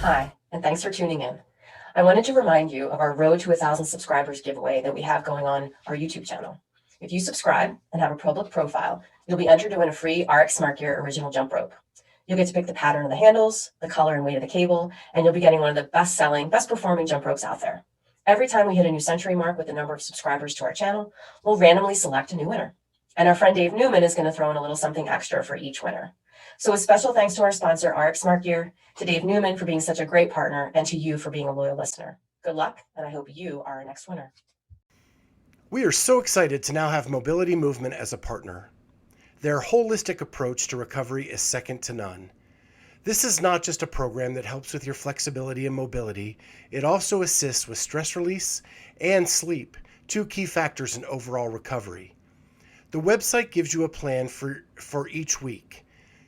Hi, and thanks for tuning in. I wanted to remind you of our Road to 1,000 subscribers giveaway that we have going on our YouTube channel. If you subscribe and have a public profile, you'll be entered to win a free RX Smart Gear original jump rope. You'll get to pick the pattern of the handles, the color and weight of the cable, and you'll be getting one of the best-selling, best-performing jump ropes out there. Every time we hit a new century mark with the number of subscribers to our channel, we'll randomly select a new winner. And our friend Dave Newman is going to throw in a little something extra for each winner. So a special thanks to our sponsor, RX Smart Gear, to Dave Newman for being such a great partner, and to you for being a loyal listener. Good luck, and I hope you are our next winner. We are so excited to now have Mobility Movement as a partner. Their holistic approach to recovery is second to none. This is not just a program that helps with your flexibility and mobility, it also assists with stress release and sleep, two key factors in overall recovery. The website gives you a plan for each week,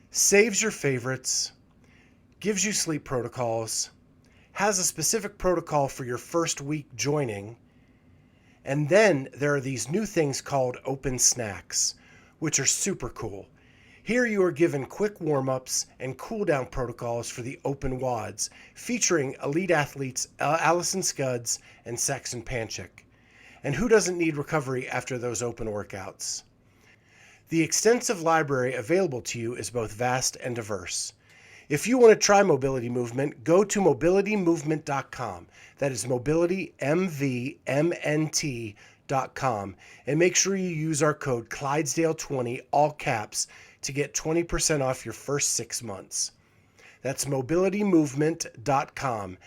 saves your favorites, gives you sleep protocols, has a specific protocol for your first week joining, and then there are these new things called open snacks, which are super cool. Here you are given quick warm-ups and cool-down protocols for the open WODs, featuring elite athletes Allison Scudds and Saxon Panchik. And who doesn't need recovery after those open workouts? The extensive library available to you is both vast and diverse. If you want to try Mobility Movement, go to mobilitymovement.com. That is mobilitymvmnt.com. And make sure you use our code Clydesdale20, all caps, to get 20% off your first 6 months. That's mobilitymovement.com,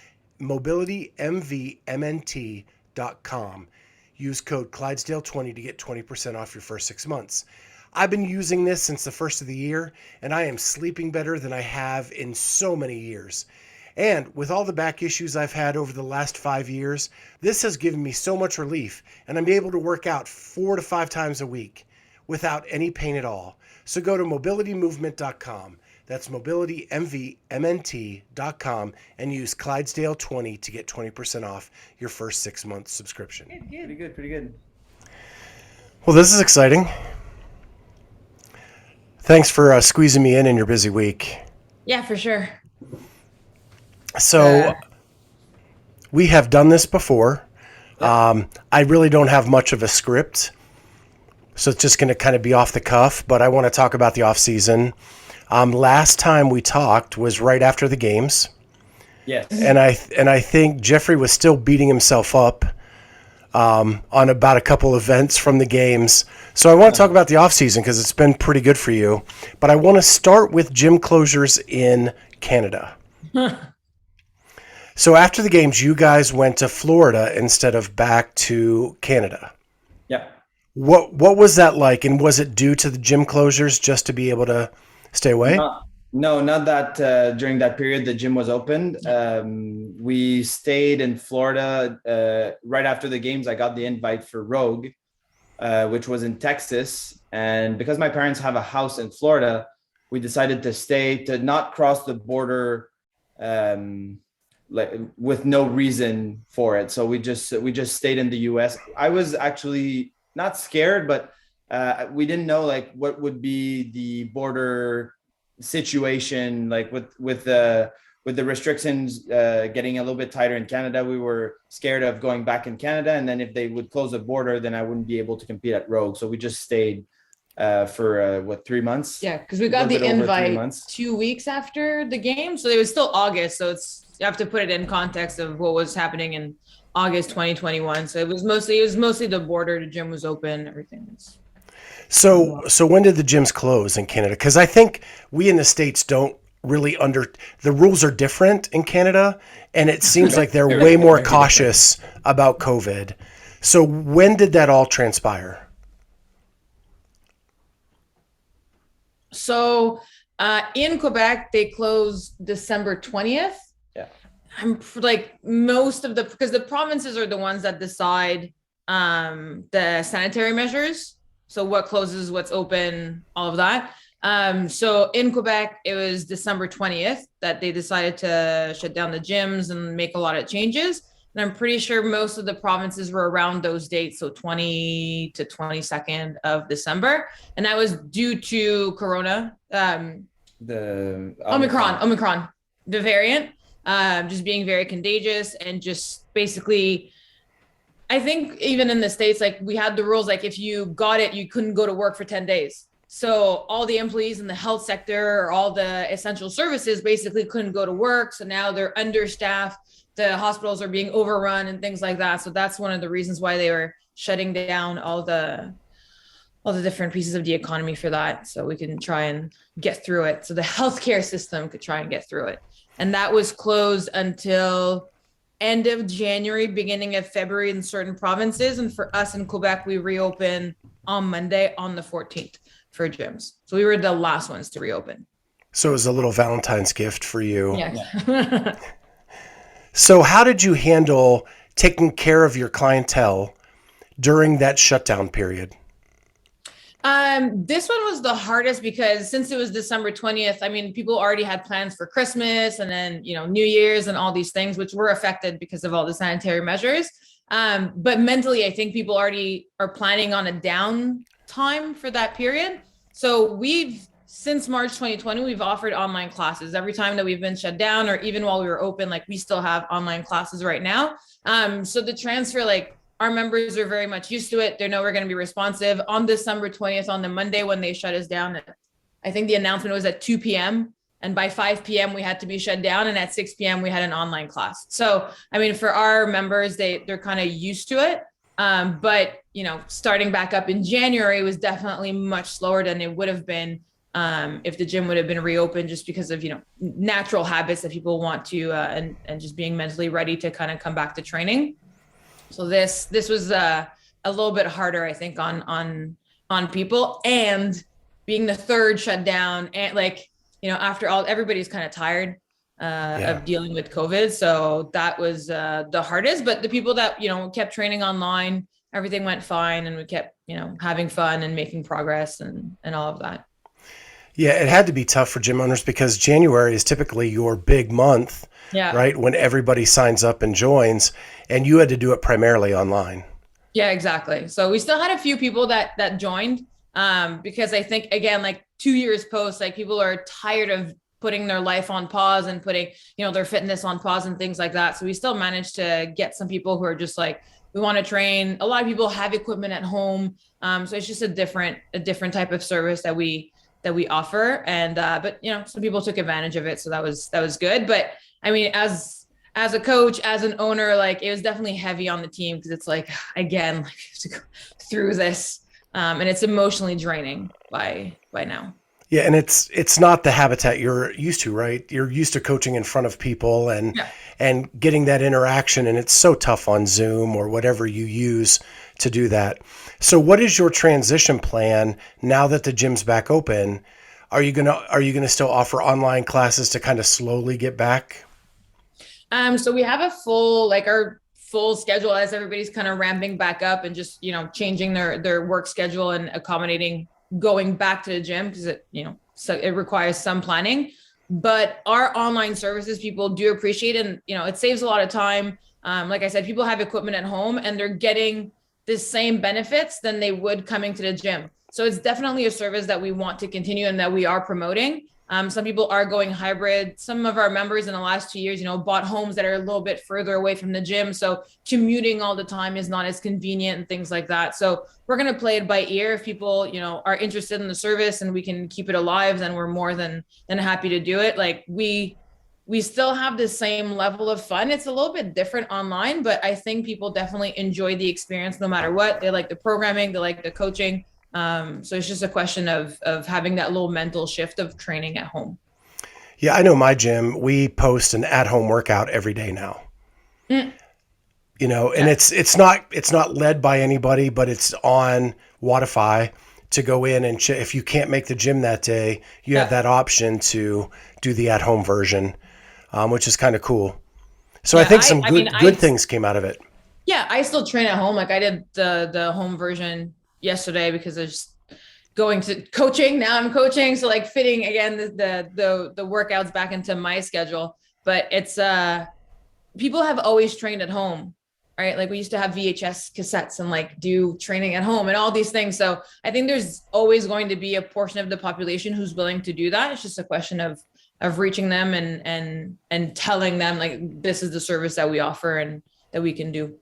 mobilitymvmnt.com. Use code Clydesdale20 to get 20% off your first 6 months. I've been using this since the first of the year, and I am sleeping better than I have in so many years. And with all the back issues I've had over the last 5 years, this has given me so much relief, and I'm able to work out 4 to 5 times a week without any pain at all. So go to mobilitymovement.com. That's mobilitymvmnt.com and use Clydesdale20 to get 20% off your first 6-month subscription. Good. Pretty good. Well, this is exciting. Thanks for squeezing me in your busy week. Yeah, for sure. So we have done this before. I really don't have much of a script, so it's just going to kind of be off the cuff, but I want to talk about the off season. Last time we talked was right after the games. Yes. And I think Jeffrey was still beating himself up on about a couple events from the games. So I want to talk about the off season because it's been pretty good for you. But I want to start with gym closures in Canada. So after the games, you guys went to Florida instead of back to Canada. Yeah. What was that like? And was it due to the gym closures just to be able to stay away? No, not that during that period the gym was opened. We stayed in Florida right after the games. I got the invite for Rogue, which was in Texas. And because my parents have a house in Florida, we decided to stay, to not cross the border with no reason for it. So we just stayed in the US. I was actually not scared, but we didn't know like what would be the border situation, like with the restrictions getting a little bit tighter in Canada. We were scared of going back in Canada, and then if they would close the border, then I wouldn't be able to compete at Rogue. So we just stayed for 3 months. Yeah, because we got the invite 2 weeks after the game, so it was still August. So you have to put it in context of what was happening in August 2021. So it was mostly the border. The gym was open. Everything was. So when did the gyms close in Canada? Because I think we in the States don't really the rules are different in Canada, and it seems like they're way more cautious about COVID. So when did that all transpire? So in Quebec, they closed December 20th. Yeah. I'm like because the provinces are the ones that decide the sanitary measures. So what closes, what's open, all of that. So in Quebec, it was December 20th that they decided to shut down the gyms and make a lot of changes. And I'm pretty sure most of the provinces were around those dates, so 20 to 22nd of December. And that was due to Corona, The Omicron, the variant. just being very contagious and just basically, I think even in the States, like we had the rules, like if you got it, you couldn't go to work for 10 days. So all the employees in the health sector or all the essential services basically couldn't go to work. So now they're understaffed. The hospitals are being overrun and things like that. So that's one of the reasons why they were shutting down all the different pieces of the economy for that. So we can try and get through it. So the healthcare system could try and get through it. And that was closed until end of January, beginning of February in certain provinces. And for us in Quebec, we reopened on Monday on the 14th for gyms. So we were the last ones to reopen. So it was a little Valentine's gift for you. Yeah. So how did you handle taking care of your clientele during that shutdown period? This one was the hardest because since it was December 20th, I mean, people already had plans for Christmas and then, New Year's and all these things, which were affected because of all the sanitary measures. But mentally, I think people already are planning on a downtime for that period. So since March 2020, we've offered online classes every time that we've been shut down, or even while we were open, like we still have online classes right now. So the transfer, like, our members are very much used to it. They know we're going to be responsive. On December 20th, on the Monday when they shut us down, I think the announcement was at 2 p.m. And by 5 p.m. we had to be shut down. And at 6 p.m. we had an online class. So, I mean, for our members, they're kind of used to it. But, starting back up in January was definitely much slower than it would have been if the gym would have been reopened, just because of, natural habits that people want to and just being mentally ready to kind of come back to training. So this was a little bit harder, I think, on people, and being the third shutdown, and after all, everybody's kind of tired of dealing with COVID. So that was the hardest. But the people that kept training online, everything went fine, and we kept having fun and making progress and all of that. Yeah, it had to be tough for gym owners because January is typically your big month, right? When everybody signs up and joins, and you had to do it primarily online. Yeah, exactly. So we still had a few people that joined because I think, again, like 2 years post, like people are tired of putting their life on pause and putting, their fitness on pause and things like that. So we still managed to get some people who are just like, we want to train. A lot of people have equipment at home. So it's just a different type of service that we offer. And, but some people took advantage of it. So that was good. But I mean, as a coach, as an owner, like it was definitely heavy on the team because it's like, again, like you have to go through this. And it's emotionally draining by now. Yeah. And it's not the habitat you're used to, right? You're used to coaching in front of people and getting that interaction. And it's so tough on Zoom or whatever you use to do that. So what is your transition plan now that the gym's back open? Are you gonna still offer online classes to kind of slowly get back? So we have our full schedule as everybody's kind of ramping back up and just, changing their work schedule and accommodating going back to the gym because so it requires some planning. But our online services, people do appreciate it, and it saves a lot of time. Like I said, people have equipment at home and they're getting the same benefits than they would coming to the gym. So it's definitely a service that we want to continue and that we are promoting. Some people are going hybrid. Some of our members in the last 2 years, bought homes that are a little bit further away from the gym. So commuting all the time is not as convenient and things like that. So we're going to play it by ear. If people, are interested in the service and we can keep it alive, then we're more than happy to do it. Like we still have the same level of fun. It's a little bit different online, but I think people definitely enjoy the experience no matter what. They like the programming, they like the coaching. So it's just a question of having that little mental shift of training at home. Yeah, I know my gym, we post an at-home workout every day now. And it's not led by anybody, but it's on Wodapalooza to go in and if you can't make the gym that day, you have that option to do the at-home version, which is kind of cool. So I think some good things came out of it. Yeah, I still train at home. Like I did the home version yesterday because I was just going to coaching. Now I'm coaching. So like fitting again, the workouts back into my schedule, but it's, people have always trained at home, right? Like we used to have VHS cassettes and like do training at home and all these things. So I think there's always going to be a portion of the population who's willing to do that. It's just a question of of reaching them and telling them like this is the service that we offer and that we can do.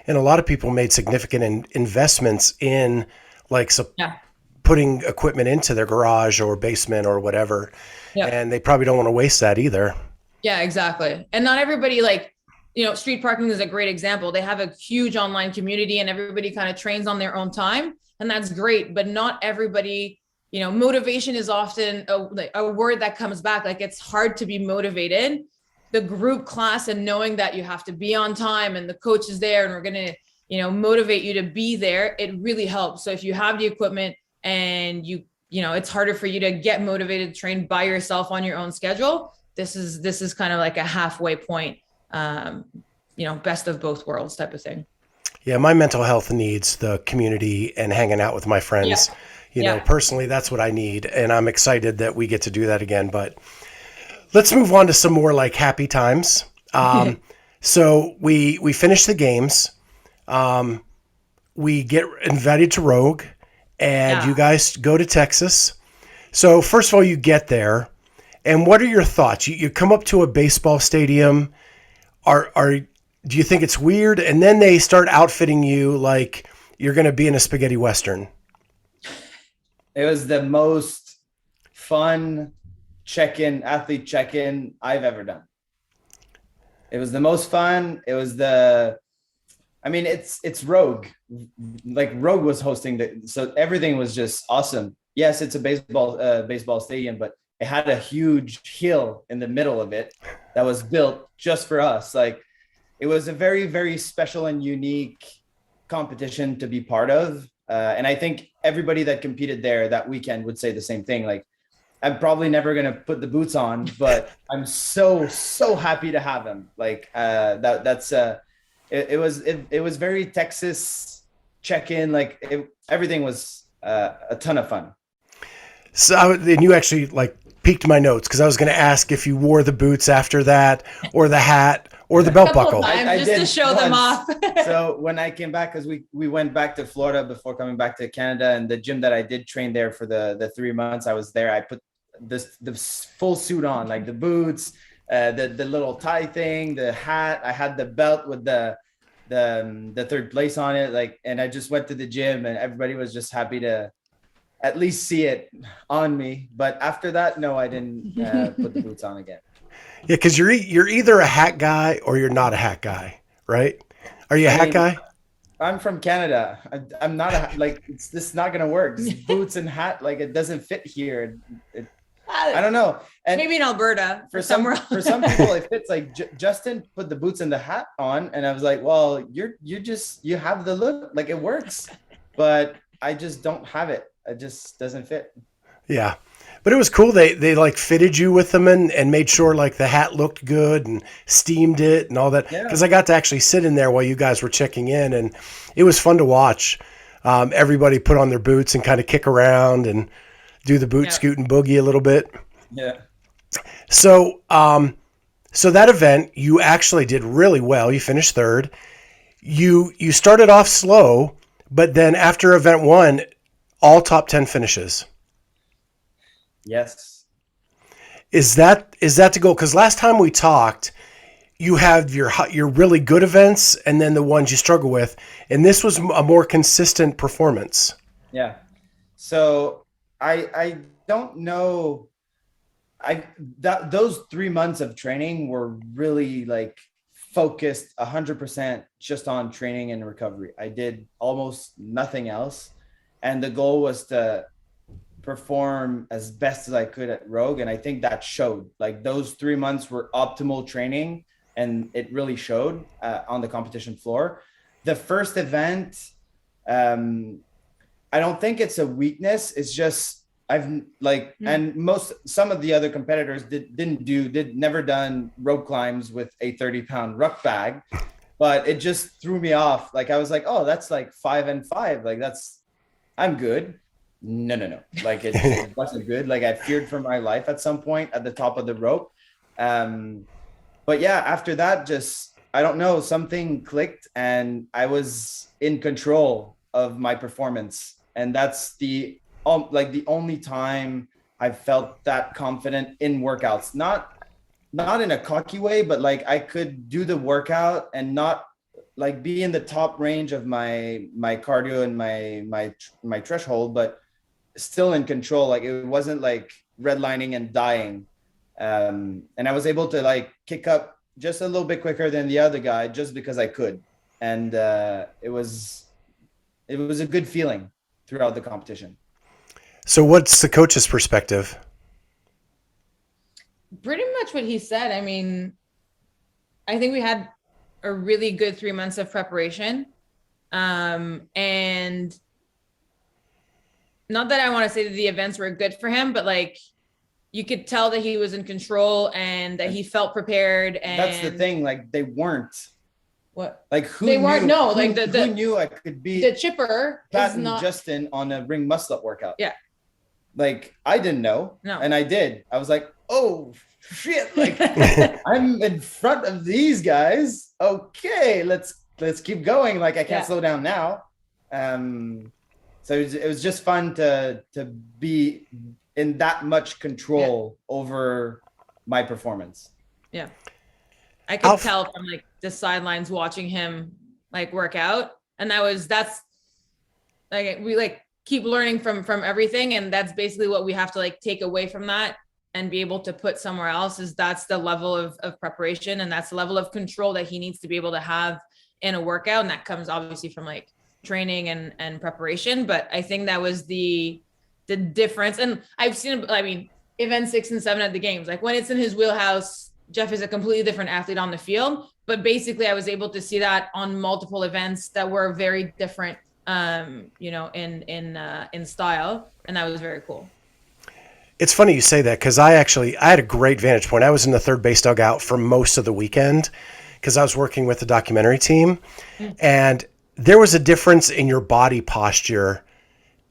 And a lot of people made significant investments in like Yeah. putting equipment into their garage or basement or whatever. Yeah. And they probably don't want to waste that either. Yeah, exactly. And not everybody, like, you know, street parking is a great example. They have a huge online community and everybody kind of trains on their own time. And that's great. But not everybody, you know, motivation is often a word that comes back. Like it's hard to be motivated. The group class and knowing that you have to be on time and the coach is there and we're going to, you know, motivate you to be there, it really helps. So if you have the equipment and you know, it's harder for you to get motivated to train by yourself on your own schedule. This is kind of like a halfway point, you know, best of both worlds type of thing. Yeah. My mental health needs the community and hanging out with my friends. Yeah. You know, personally, that's what I need. And I'm excited that we get to do that again, but let's move on to some more like happy times. So we finish the games. We get invited to Rogue and you guys go to Texas. So first of all, you get there and what are your thoughts? You come up to a baseball stadium. Do you think it's weird? And then they start outfitting you like you're going to be in a spaghetti Western. It was the most fun athlete check-in I've ever done. It was the most fun. It was it's Rogue. Like Rogue was hosting so everything was just awesome. Yes, it's a baseball stadium, but it had a huge hill in the middle of it that was built just for us. Like it was a very, very special and unique competition to be part of. And I think everybody that competed there that weekend would say the same thing. Like, I'm probably never going to put the boots on, but I'm so happy to have them. Like, it was very Texas check-in. Like everything was a ton of fun. So, and you actually like piqued my notes because I was going to ask if you wore the boots after that or the hat or the belt buckle. I just to show them off. So when I came back, because we went back to Florida before coming back to Canada, and the gym that I did train there for the 3 months I was there, I put the full suit on, like the boots, the little tie thing, the hat. I had the belt with the third place on it, like, and I just went to the gym and everybody was just happy to at least see it on me. But after that, no, I didn't put the boots on again. Yeah, because you're either a hat guy or you're not a hat guy, right? Are you a hat guy? I'm from Canada. I'm not this is not gonna work. This boots and hat, like it doesn't fit here. I don't know. And maybe in Alberta for some people it fits. Like Justin put the boots and the hat on, and I was like, well, you have the look, like it works, but I just don't have it. It just doesn't fit. Yeah. But it was cool. They like fitted you with them and made sure like the hat looked good and steamed it and all that. Because I got to actually sit in there while you guys were checking in, and it was fun to watch. Everybody put on their boots and kind of kick around and do the boot scoot and boogie a little bit. Yeah. So that event, you actually did really well. You finished third. You started off slow, but then after event 1, all top 10 finishes. Yes. Is that the goal? Because last time we talked, you have your really good events and then the ones you struggle with, and this was a more consistent performance. Yeah. So I don't know. Those 3 months of training were really like focused 100% just on training and recovery. I did almost nothing else, and the goal was to perform as best as I could at Rogue. And I think that showed. Like those 3 months were optimal training, and it really showed on the competition floor. The first event, I don't think it's a weakness. It's just and some of the other competitors never done rope climbs with a 30-pound ruck bag, but it just threw me off. Like I was like, oh, that's like 5 and 5. Like I'm good. No. Like it wasn't good. Like I feared for my life at some point at the top of the rope. But yeah, after that, just, I don't know, something clicked and I was in control of my performance. And that's the only time I felt that confident in workouts, not in a cocky way, but like I could do the workout and not like be in the top range of my cardio and my threshold, but still in control. Like it wasn't like redlining and dying. And I was able to like kick up just a little bit quicker than the other guy just because I could. And it was a good feeling throughout the competition. So what's the coach's perspective? Pretty much what he said. I mean, I think we had a really good 3 months of preparation. And not that I want to say that the events were good for him, but like you could tell that he was in control and that he felt prepared. And that's the thing. Like they weren't. What? Like who they weren't? knew, No, who, like who knew I could be the chipper Pat is and not Justin on a ring muscle up workout. Yeah. Like I didn't know. No. And I did. I was like, oh shit, like I'm in front of these guys. Okay, let's keep going. Like I can't slow down now. So it was just fun to be in that much control over my performance. Yeah. I could tell from like the sidelines watching him like work out. And that's like, we like keep learning from everything. And that's basically what we have to like take away from that and be able to put somewhere else, is that's the level of preparation. And that's the level of control that he needs to be able to have in a workout. And that comes obviously from like training and preparation. But I think that was the difference. And I've seen, I mean, event 6 and 7 at the games, like when it's in his wheelhouse, Jeff is a completely different athlete on the field. But basically I was able to see that on multiple events that were very different, you know, in style. And that was very cool. It's funny you say that, because I had a great vantage point. I was in the third base dugout for most of the weekend because I was working with the documentary team. And there was a difference in your body posture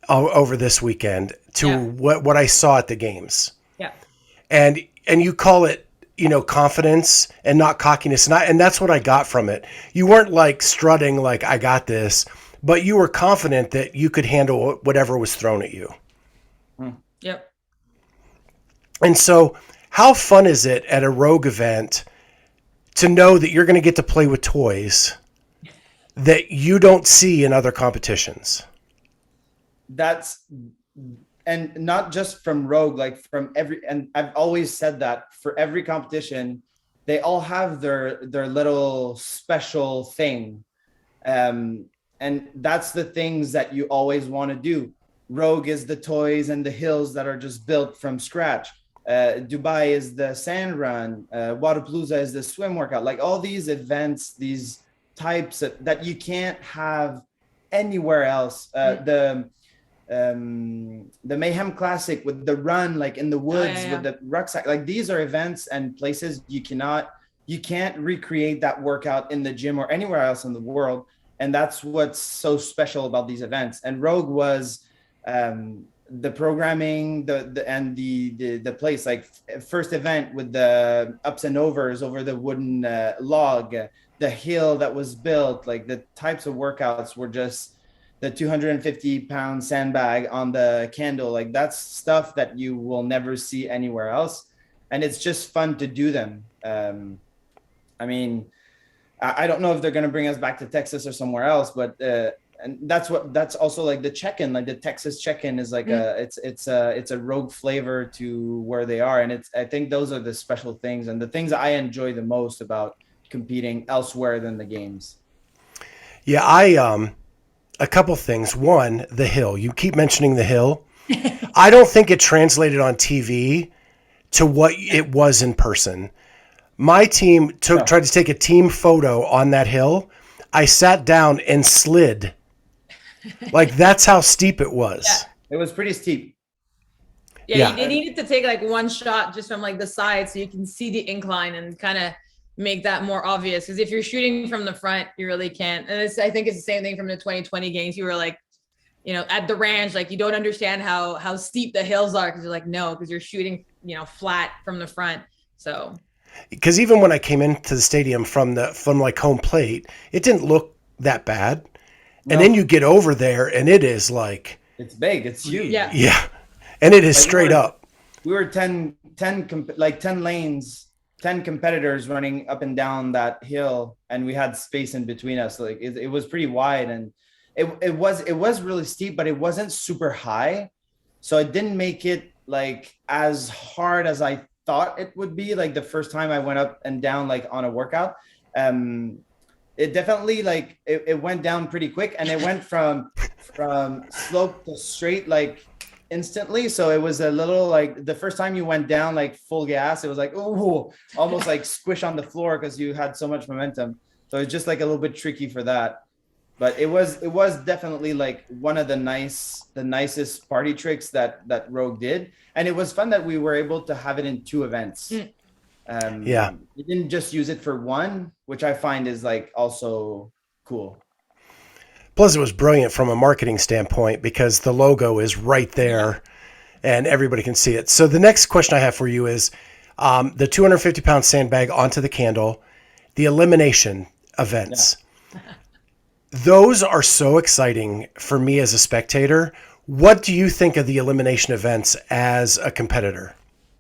over this weekend to what I saw at the games. Yeah. And you call it, you know, confidence and not cockiness. And that's what I got from it. You weren't like strutting like I got this, but you were confident that you could handle whatever was thrown at you. Yep. And so how fun is it at a Rogue event to know that you're going to get to play with toys that you don't see in other competitions? And not just from Rogue, like from and I've always said that for every competition, they all have their little special thing. And that's the things that you always want to do. Rogue is the toys and the hills that are just built from scratch. Dubai is the sand run. Wodapalooza is the swim workout. Like all these events, these types that you can't have anywhere else. The Mayhem Classic with the run, like in the woods with the rucksack. Like these are events and places you can't recreate that workout in the gym or anywhere else in the world. And that's what's so special about these events. And Rogue was the programming, the place, like first event with the ups and overs over the wooden log, the hill that was built, like the types of workouts were just the 250-pound sandbag on the candle. Like that's stuff that you will never see anywhere else. And it's just fun to do them. I mean, I don't know if they're going to bring us back to Texas or somewhere else, but and that's also like the check-in, like the Texas check-in is like it's a Rogue flavor to where they are. And I think those are the special things and the things that I enjoy the most about competing elsewhere than the games. Yeah, a couple things. One, the hill. You keep mentioning the hill. I don't think it translated on TV to what it was in person. My team tried to take a team photo on that hill. I sat down and slid. Like that's how steep it was. Yeah, it was pretty steep. Yeah, you needed to take like one shot just from like the side so you can see the incline and kind of make that more obvious, because if you're shooting from the front you really can't. And I think it's the same thing from the 2020 games. You were like, you know, at the ranch, like you don't understand how steep the hills are because you're like, no, because you're shooting, you know, flat from the front. So because even when I came into the stadium from like home plate, it didn't look that bad. No. And then you get over there and it is like, it's big, it's huge. Yeah. And it is like straight up. we were 10 lanes, 10 competitors running up and down that hill, and we had space in between us. Like it was pretty wide, and it was really steep, but it wasn't super high. So it didn't make it like as hard as I thought it would be. Like the first time I went up and down like on a workout. It definitely like it went down pretty quick, and it went from slope to straight like instantly. So it was a little like the first time you went down like full gas, it was like, oh, almost like squish on the floor because you had so much momentum. So it's just like a little bit tricky for that. But it was definitely like one of the nicest party tricks that Rogue did. And it was fun that we were able to have it in 2 events. We didn't just use it for one, which I find is like also cool. Plus, it was brilliant from a marketing standpoint because the logo is right there and everybody can see it. So the next question I have for you is the 250-pound sandbag onto the candle, the elimination events. Yeah. Those are so exciting for me as a spectator. What do you think of the elimination events as a competitor?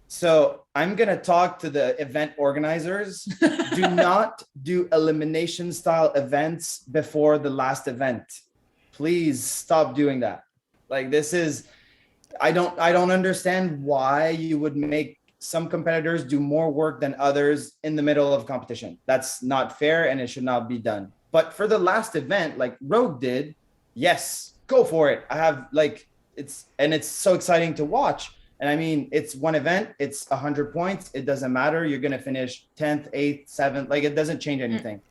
So I'm going to talk to the event organizers. Do not do elimination style events before the last event. Please stop doing that. Like this is, I don't understand why you would make some competitors do more work than others in the middle of competition. That's not fair and it should not be done. But for the last event, like Rogue did, yes, go for it. I have like, it's so exciting to watch. And I mean, it's one event, it's 100 points. It doesn't matter. You're going to finish 10th, 8th, 7th. Like it doesn't change anything.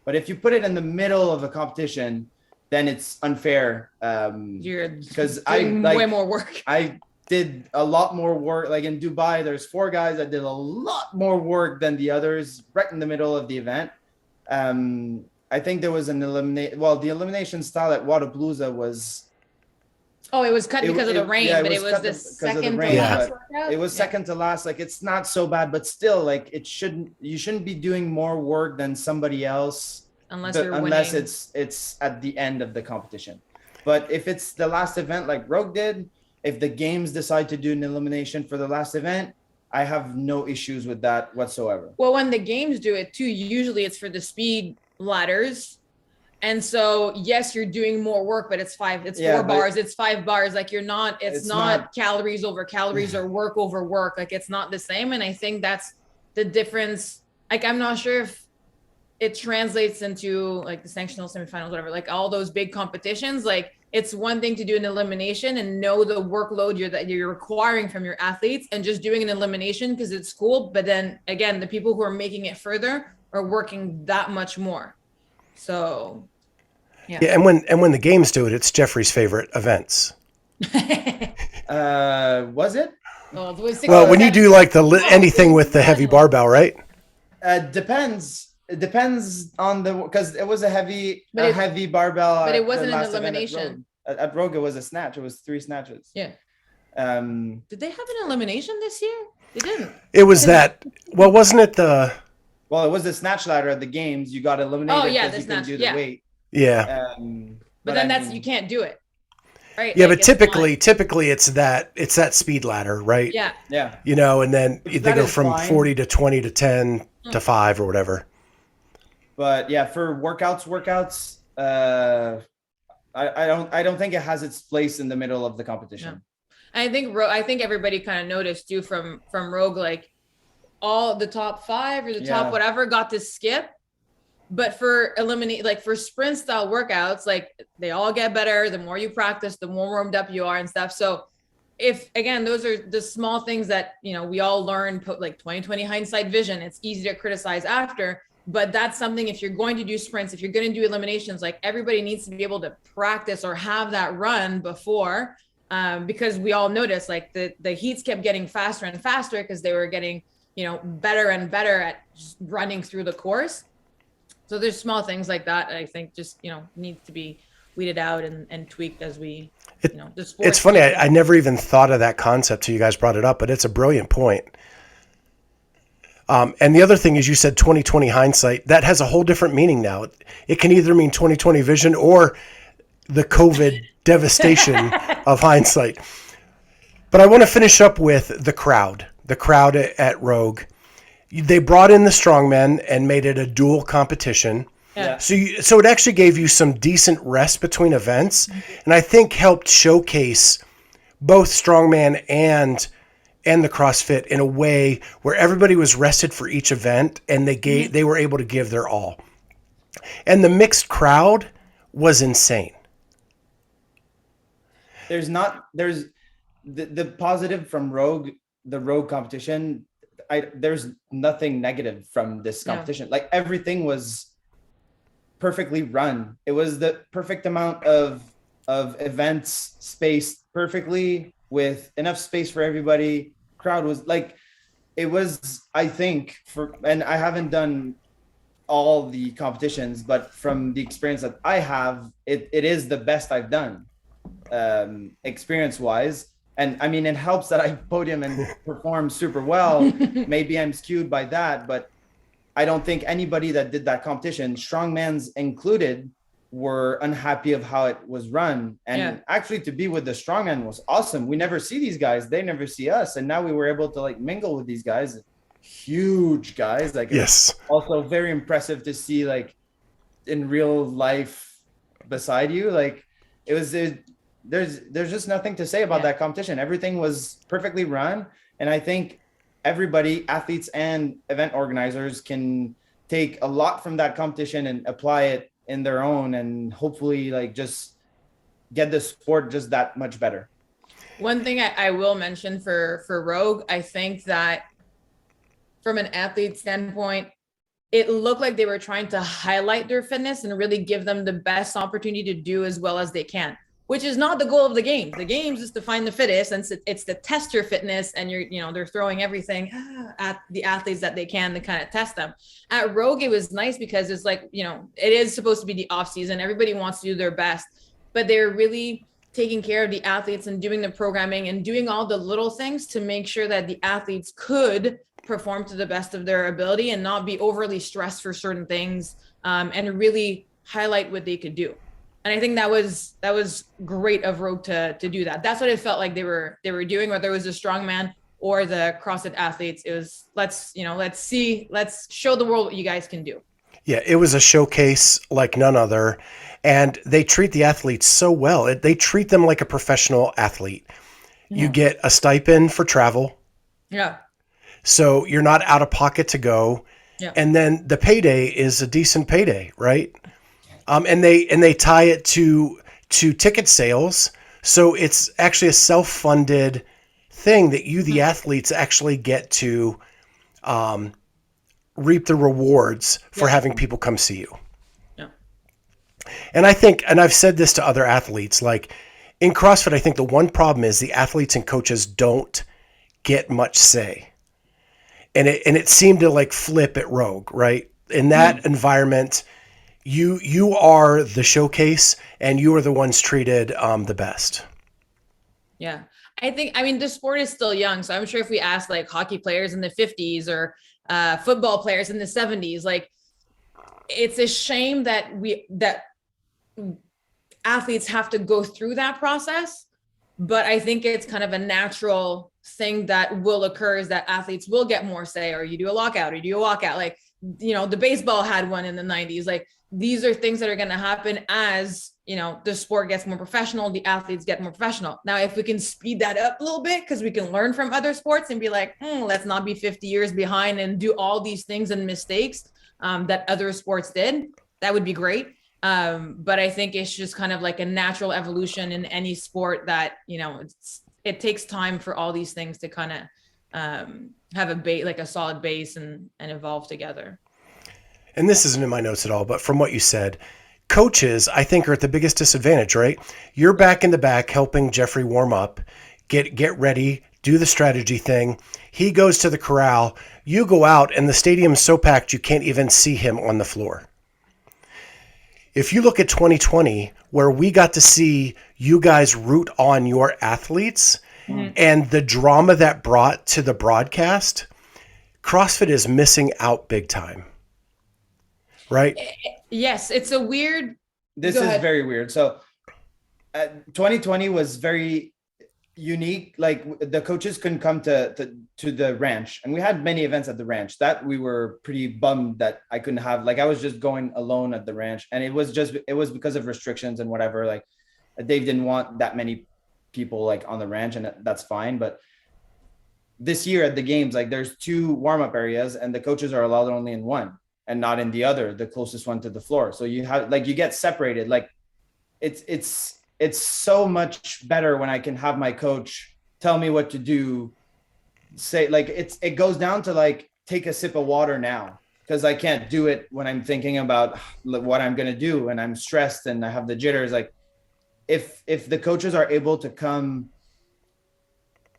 But if you put it in the middle of a competition, then it's unfair. Because I like way more work. I did a lot more work. Like in Dubai, there's 4 guys that did a lot more work than the others right in the middle of the event. I think there was an the elimination style at Wodapalooza was. Oh, it was cut because of the rain, but it was the second to last workout. It was second to last. Like it's not so bad, but still, like you shouldn't be doing more work than somebody else unless it's at the end of the competition. But if it's the last event, like Rogue did, if the games decide to do an elimination for the last event, I have no issues with that whatsoever. Well, when the games do it too, usually it's for the speed ladders. And so, yes, you're doing more work, but it's 4 bars, it's 5 bars. Like it's not calories over calories or work over work. Like it's not the same. And I think that's the difference. Like, I'm not sure if it translates into like the sanctional semifinals, whatever, like all those big competitions. Like it's one thing to do an elimination and know the workload that you're requiring from your athletes and just doing an elimination because it's cool. But then again, the people who are making it further are working that much more. So, yeah. And when the games do it, it's Jeffrey's favorite events. Was it? Well, when you do like anything with the heavy barbell, right? Depends. It depends on because it was a heavy barbell. But it wasn't an elimination. At Rogue, it was a snatch. It was 3 snatches. Yeah. Did they have an elimination this year? They didn't. It was that. Well, wasn't it the? Well, it was the snatch ladder at the games. You got eliminated because you couldn't do the weight. Yeah. But then you can't do it. Right? Yeah, like, but typically it's that speed ladder, right? Yeah. Yeah. You know, and then they go from 40 to 20 to 10 to 5 or whatever. But yeah, for workouts, I don't think it has its place in the middle of the competition. Yeah. I think everybody kind of noticed too from Rogue, like all the top 5 or the top whatever got to skip. But for for sprint style workouts, like they all get better. The more you practice, the more warmed up you are and stuff. So if again, those are the small things that, we all learn, like 20/20 hindsight vision, it's easy to criticize after, but that's something, if you're going to do sprints, if you're going to do eliminations, like everybody needs to be able to practice or have that run before, because we all noticed like the heats kept getting faster and faster because they were getting, better and better at just running through the course. So there's small things like that I think just, need to be weeded out and tweaked as we, the sport. It's funny. I never even thought of that concept till you guys brought it up, but it's a brilliant point. And the other thing is you said 20/20 hindsight. That has a whole different meaning now. It can either mean 20/20 vision or the COVID devastation of hindsight. But I want to finish up with the crowd at Rogue. They brought in the strongmen and made it a dual competition. Yeah. So it actually gave you some decent rest between events, and I think helped showcase both strongman and the CrossFit in a way where everybody was rested for each event, and they were able to give their all. And the mixed crowd was insane. There's the positive from the Rogue competition. There's nothing negative from this competition. Like everything was perfectly run. It was the perfect amount of events spaced perfectly with enough space for everybody. Crowd was like, it was, I think, and I haven't done all the competitions, but from the experience that I have, it is the best I've done experience wise. And I mean, it helps that I podium and perform super well. Maybe I'm skewed by that, but I don't think anybody that did that competition, strongmans included, were unhappy of how it was run. And actually to be with the strongman was awesome. We never see these guys. They never see us. And now we were able to like mingle with these guys, huge guys. Like, yes. Also very impressive to see like in real life beside you. Like there's just nothing to say about that competition. Everything was perfectly run. And I think everybody, athletes and event organizers, can take a lot from that competition and apply it in their own, and hopefully like just get the sport just that much better. One thing I will mention for Rogue, I think that from an athlete standpoint, it looked like they were trying to highlight their fitness and really give them the best opportunity to do as well as they can, which is not the goal of the game. The games is to find the fittest, and it's to test your fitness, and they're throwing everything at the athletes that they can to kind of test them. At Rogue, it was nice because it's like, it is supposed to be the off season. Everybody wants to do their best, but they're really taking care of the athletes and doing the programming and doing all the little things to make sure that the athletes could perform to the best of their ability and not be overly stressed for certain things, and really highlight what they could do. And I think that was great of Rogue to do that. That's what it felt like they were doing, whether it was a strongman or the CrossFit athletes. It was, let's show the world what you guys can do. Yeah, it was a showcase like none other. And they treat the athletes so well. They treat them like a professional athlete. Yeah. You get a stipend for travel. Yeah. So you're not out of pocket to go. Yeah. And then the payday is a decent payday, right? And they tie it to ticket sales. So it's actually a self-funded thing that you, the athletes, actually get to reap the rewards for having people come see you. Yeah. And I think, and I've said this to other athletes, like in CrossFit, I think the one problem is the athletes and coaches don't get much say. And it seemed to like flip at Rogue, right? In that environment, you are the showcase, and you are the ones treated the best. Yeah. I mean, the sport is still young. So I'm sure if we ask like hockey players in the 50s or football players in the 70s, like it's a shame that athletes have to go through that process. But I think it's kind of a natural thing that will occur, is that athletes will get more say, or you do a lockout or you do a walkout. Like, the baseball had one in the 90s. Like, these are things that are going to happen as, the sport gets more professional, the athletes get more professional. Now, if we can speed that up a little bit, because we can learn from other sports and be like, let's not be 50 years behind and do all these things and mistakes that other sports did, that would be great. But I think it's just kind of like a natural evolution in any sport that, it takes time for all these things to kind of have a solid base and evolve together. And this isn't in my notes at all, but from what you said, coaches, I think, are at the biggest disadvantage, right? You're back in the back helping Jeffrey warm up, get ready, do the strategy thing. He goes to the corral. You go out, and the stadium's so packed you can't even see him on the floor. If you look at 2020, where we got to see you guys root on your athletes and the drama that brought to the broadcast, CrossFit is missing out big time. Right? Yes, it's a weird. This is very weird. So 2020 was very unique. Like the coaches couldn't come to the ranch, and we had many events at the ranch that we were pretty bummed that I couldn't have. Like I was just going alone at the ranch, and it was because of restrictions and whatever. Like Dave didn't want that many people like on the ranch, and that's fine. But this year at the games, like there's 2 warm-up areas, and the coaches are allowed only in one and not in the other, the closest one to the floor. So you have like you get separated. Like it's so much better when I can have my coach tell me what to do. Say like it goes down to like take a sip of water now, because I can't do it when I'm thinking about what I'm gonna do and I'm stressed and I have the jitters. Like if the coaches are able to come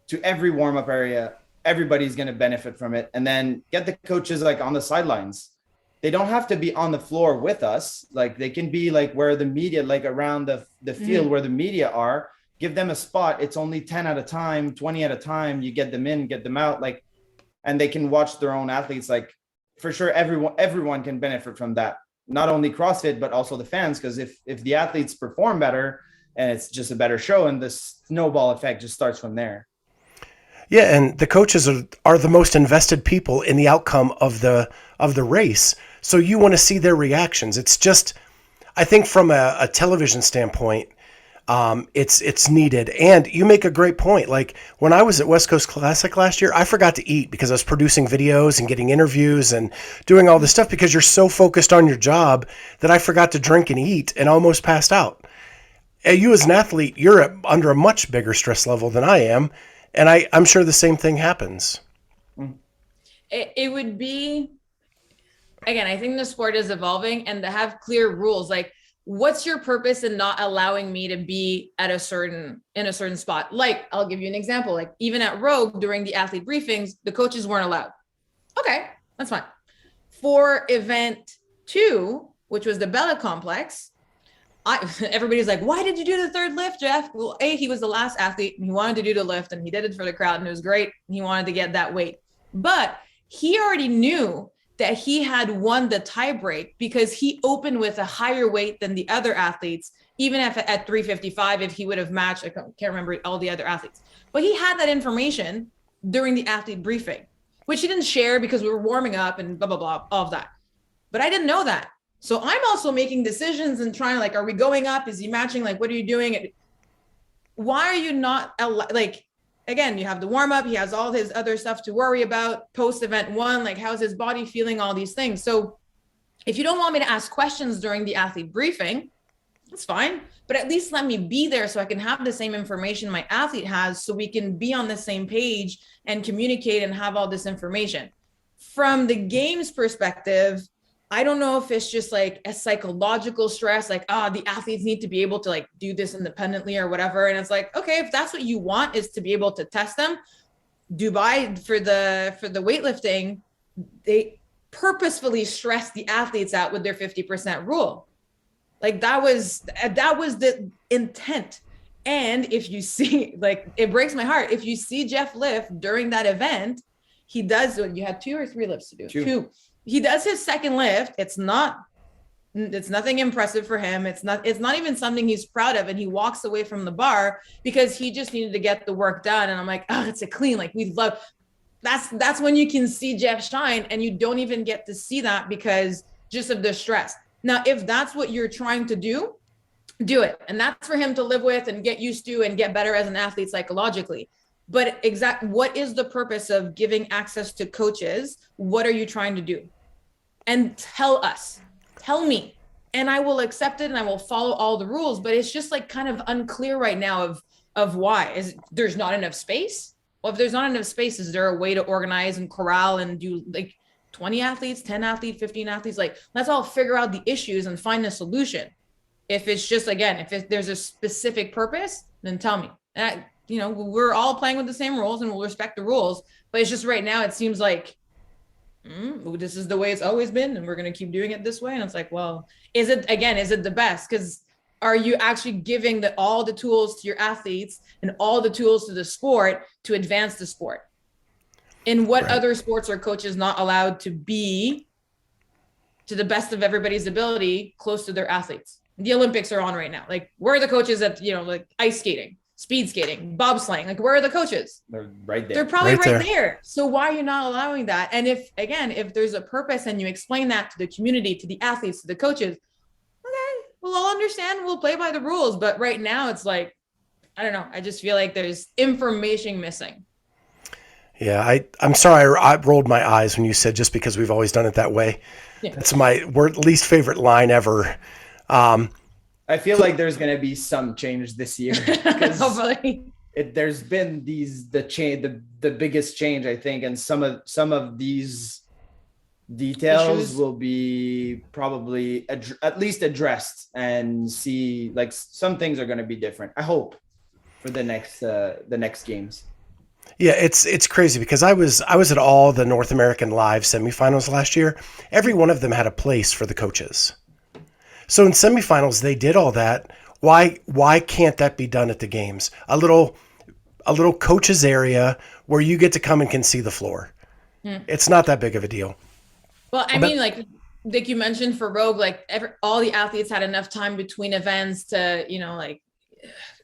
to every warm-up area, everybody's going to benefit from it. And then get the coaches like on the sidelines. They don't have to be on the floor with us. Like they can be like where the media, like around the field where the media are, give them a spot. It's only 10 at a time, 20 at a time. You get them in, get them out, like, and they can watch their own athletes. Like for sure, everyone can benefit from that. Not only CrossFit, but also the fans. Because if the athletes perform better and it's just a better show, and the snowball effect just starts from there. Yeah, and the coaches are the most invested people in the outcome of the race. So you want to see their reactions. It's just, I think from a television standpoint, it's needed. And you make a great point. Like when I was at West Coast Classic last year, I forgot to eat because I was producing videos and getting interviews and doing all this stuff, because you're so focused on your job that I forgot to drink and eat and almost passed out. And you as an athlete, you're under a much bigger stress level than I am. And I'm sure the same thing happens. It would be, again, I think the sport is evolving, and to have clear rules, like what's your purpose in not allowing me to be in a certain spot? Like, I'll give you an example. Like even at Rogue during the athlete briefings, the coaches weren't allowed. Okay, that's fine. For event 2, which was the Bella Complex, everybody's like, why did you do the 3rd lift, Jeff? Well, he was the last athlete and he wanted to do the lift, and he did it for the crowd, and it was great. He wanted to get that weight, but he already knew that he had won the tie break because he opened with a higher weight than the other athletes, even if at 355, if he would have matched, I can't remember all the other athletes, but he had that information during the athlete briefing, which he didn't share because we were warming up and blah, blah, blah, all of that. But I didn't know that. So I'm also making decisions and trying, like, are we going up? Is he matching? Like, what are you doing? Why are you not, like, again, you have the warm up. He has all his other stuff to worry about post event 1. Like, how's his body feeling? All these things. So if you don't want me to ask questions during the athlete briefing, that's fine. But at least let me be there so I can have the same information my athlete has, so we can be on the same page and communicate and have all this information. From the games perspective, I don't know if it's just like a psychological stress, like, the athletes need to be able to like do this independently or whatever. And it's like, okay, if that's what you want, is to be able to test them. Dubai for the weightlifting, they purposefully stressed the athletes out with their 50% rule. Like that was the intent. And if you see, like, it breaks my heart. If you see Jeff lift during that event, he does, you had 2 or 3 lifts to do? Two. He does his second lift. It's nothing impressive for him. It's not even something he's proud of. And he walks away from the bar because he just needed to get the work done. And I'm like, oh, it's a clean, like we love, that's when you can see Jeff shine, and you don't even get to see that because just of the stress. Now, if that's what you're trying to do it. And that's for him to live with and get used to and get better as an athlete psychologically. But what is the purpose of giving access to coaches? What are you trying to do? And tell me, and I will accept it and I will follow all the rules. But it's just like kind of unclear right now of why. There's not enough space? Well, if there's not enough space, is there a way to organize and corral and do like 20 athletes, 10 athletes, 15 athletes? Like, let's all figure out the issues and find a solution. If it's just, again, if there's a specific purpose, then tell me. And we're all playing with the same rules and we'll respect the rules. But it's just right now, it seems like, this is the way it's always been, and we're going to keep doing it this way. And it's like, well, is it the best? Because are you actually giving all the tools to your athletes and all the tools to the sport to advance the sport? In what other sports are coaches not allowed to be, to the best of everybody's ability, close to their athletes? The Olympics are on right now. Like, where are the coaches at, like ice skating? speed skating, bobsleighing. Like, where are the coaches? They're right there. They're probably Right right there. there. So why are you not allowing that? And if there's a purpose and you explain that to the community, to the athletes, to the coaches, okay, we'll all understand. We'll play by the rules. But right now it's like, I don't know. I just feel like there's information missing. Yeah, I'm sorry. I rolled my eyes when you said just because we've always done it that way. Yeah. That's my least favorite line ever. I feel like there's gonna be some change this year. Hopefully. There's been the biggest change, I think, and some of these details Issues. will be probably at least addressed, and see, like, some things are going to be different, I hope, for the next games. Yeah, it's crazy because I was at all the North American Live semifinals last year. Every one of them had a place for the coaches. So in semifinals they did all that. Why can't that be done at the games? A little coaches area where you get to come and can see the floor. It's not that big of a deal. Well, I mean, like you mentioned for Rogue, like all the athletes had enough time between events to, like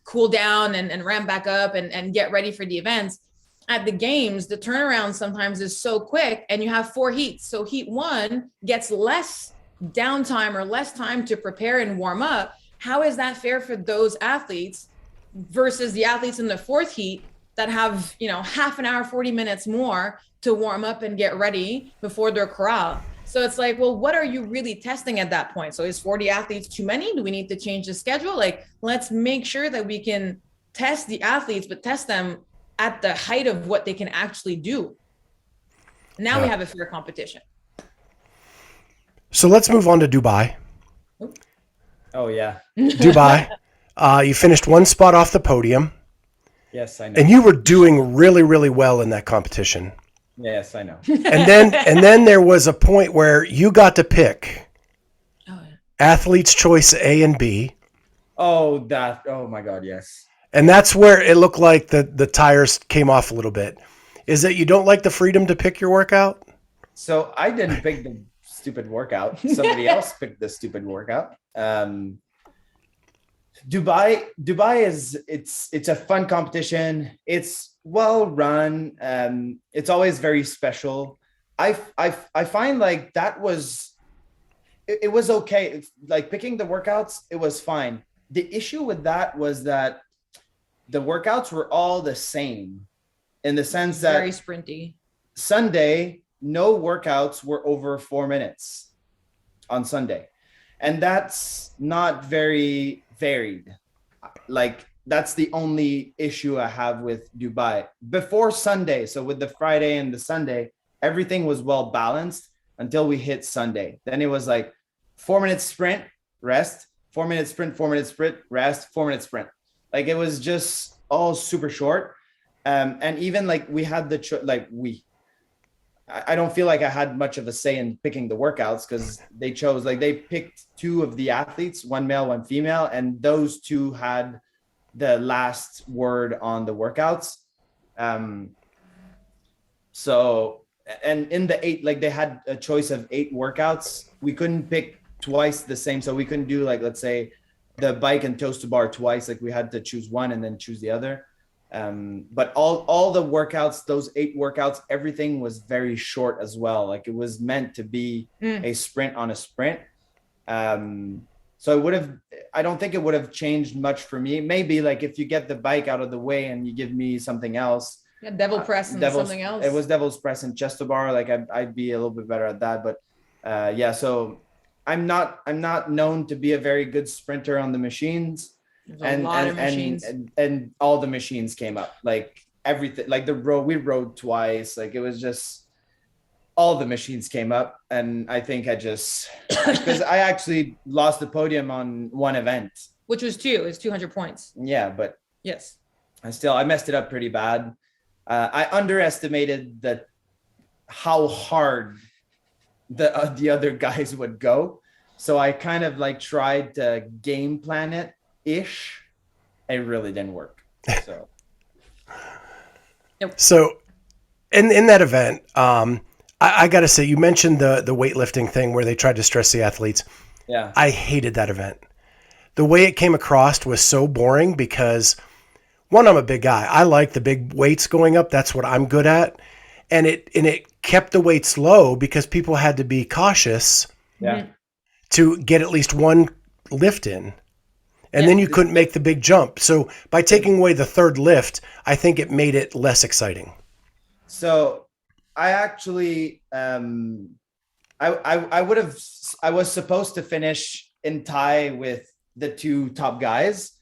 cool down and ramp back up and get ready for the events. At the games, the turnaround sometimes is so quick, and you have 4 heats. So heat 1 gets less downtime or less time to prepare and warm up. How is that fair for those athletes versus the athletes in the 4th heat that have, half an hour, 40 minutes more to warm up and get ready before their corral? So it's like, well, what are you really testing at that point? So is 40 athletes too many? Do we need to change the schedule? Like, let's make sure that we can test the athletes, but test them at the height of what they can actually do. Now we have a fair competition. So let's move on to Dubai. Oh yeah. Dubai. You finished 1 spot off the podium. Yes, I know. And you were doing really, really well in that competition. Yes, I know. And then there was a point where you got to pick athlete's choice A and B. Oh my God, yes. And that's where it looked like the tires came off a little bit. Is that you don't like the freedom to pick your workout? So I didn't pick the stupid workout. Somebody else picked the stupid workout. Dubai is it's a fun competition. It's well run. It's always very special. I find like that was it was okay. It's like picking the workouts, it was fine. The issue with that was that the workouts were all the same, in the sense that very sprinty. Sunday, no workouts were over 4 minutes on Sunday. And that's not very varied. Like, that's the only issue I have with Dubai. Before Sunday, so with the Friday and the Sunday, everything was well balanced until we hit Sunday. Then it was like 4 minutes sprint, rest, 4 minutes sprint, 4 minutes sprint, rest, 4 minutes sprint. Like, it was just all super short. And even like we had I don't feel like I had much of a say in picking the workouts, because they picked 2 of the athletes, 1 male, 1 female, and those 2 had the last word on the workouts. So, and in the 8, like they had a choice of 8 workouts. We couldn't pick twice the same. So we couldn't do, like, let's say the bike and toes to bar twice. Like we had to choose one and then choose the other. But all the workouts, those 8 workouts, everything was very short as well. Like it was meant to be a sprint on a sprint. So I don't think it would have changed much for me. Maybe like if you get the bike out of the way and you give me something else. Yeah, devil press and something else. It was devil's press and chest to bar. Like I'd be a little bit better at that. But yeah, so I'm not known to be a very good sprinter on the machines. And all the machines came up, like everything, like we rode twice. Like it was just all the machines came up. And I think because I actually lost the podium on one event, which was 2. It's 200 points. Yeah, but yes, I messed it up pretty bad. I underestimated how hard the other guys would go. So I kind of like tried to game plan it ish. It really didn't work. So So in that event, I gotta say, you mentioned the weightlifting thing where they tried to stress the athletes. Yeah, I hated that event. The way it came across was so boring, because one, I'm a big guy. I like the big weights going up. That's what I'm good at. And it kept the weights low because people had to be cautious Yeah. to get at least one lift in. And then you couldn't make the big jump. So by taking away the third lift, I think it made it less exciting. So I actually, I was supposed to finish in tie with the two top guys.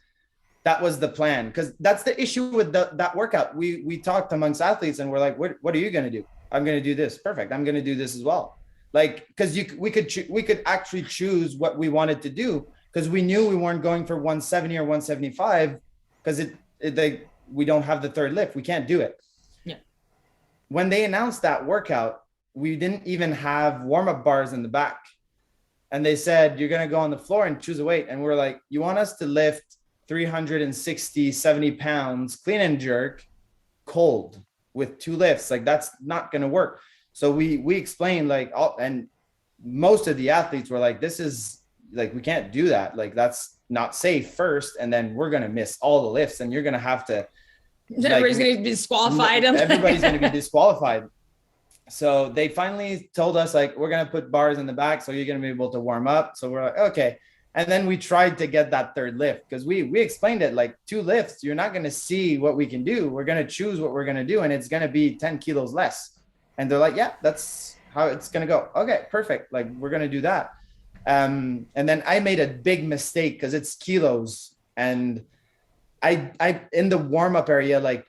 That was the plan, because that's the issue with that workout. We talked amongst athletes and we're like, what are you going to do? I'm going to do this. Perfect. I'm going to do this as well. Like, because we could actually choose what we wanted to do, because we knew we weren't going for 170 or 175 because we don't have the third lift. We can't do it. Yeah. When they announced that workout, we didn't even have warm-up bars in the back. And they said, you're going to go on the floor and choose a weight. And we're like, you want us to lift 360, 70 pounds, clean and jerk, cold with two lifts? Like, that's not going to work. So we explained, like, and most of the athletes were like, this is like, we can't do that. Like, that's not safe first. And then we're going to miss all the lifts and you're going to have to. Everybody's going to be disqualified. Everybody's going to be disqualified. So they finally told us, like, we're going to put bars in the back, so you're going to be able to warm up. So we're like, okay. And then we tried to get that third lift, because we explained it like, two lifts, you're not going to see what we can do. We're going to choose what we're going to do, and it's going to be 10 kilos less. And they're like, yeah, that's how it's going to go. Okay, perfect. Like, we're going to do that. And then I made a big mistake because it's kilos. And I in the warm-up area, like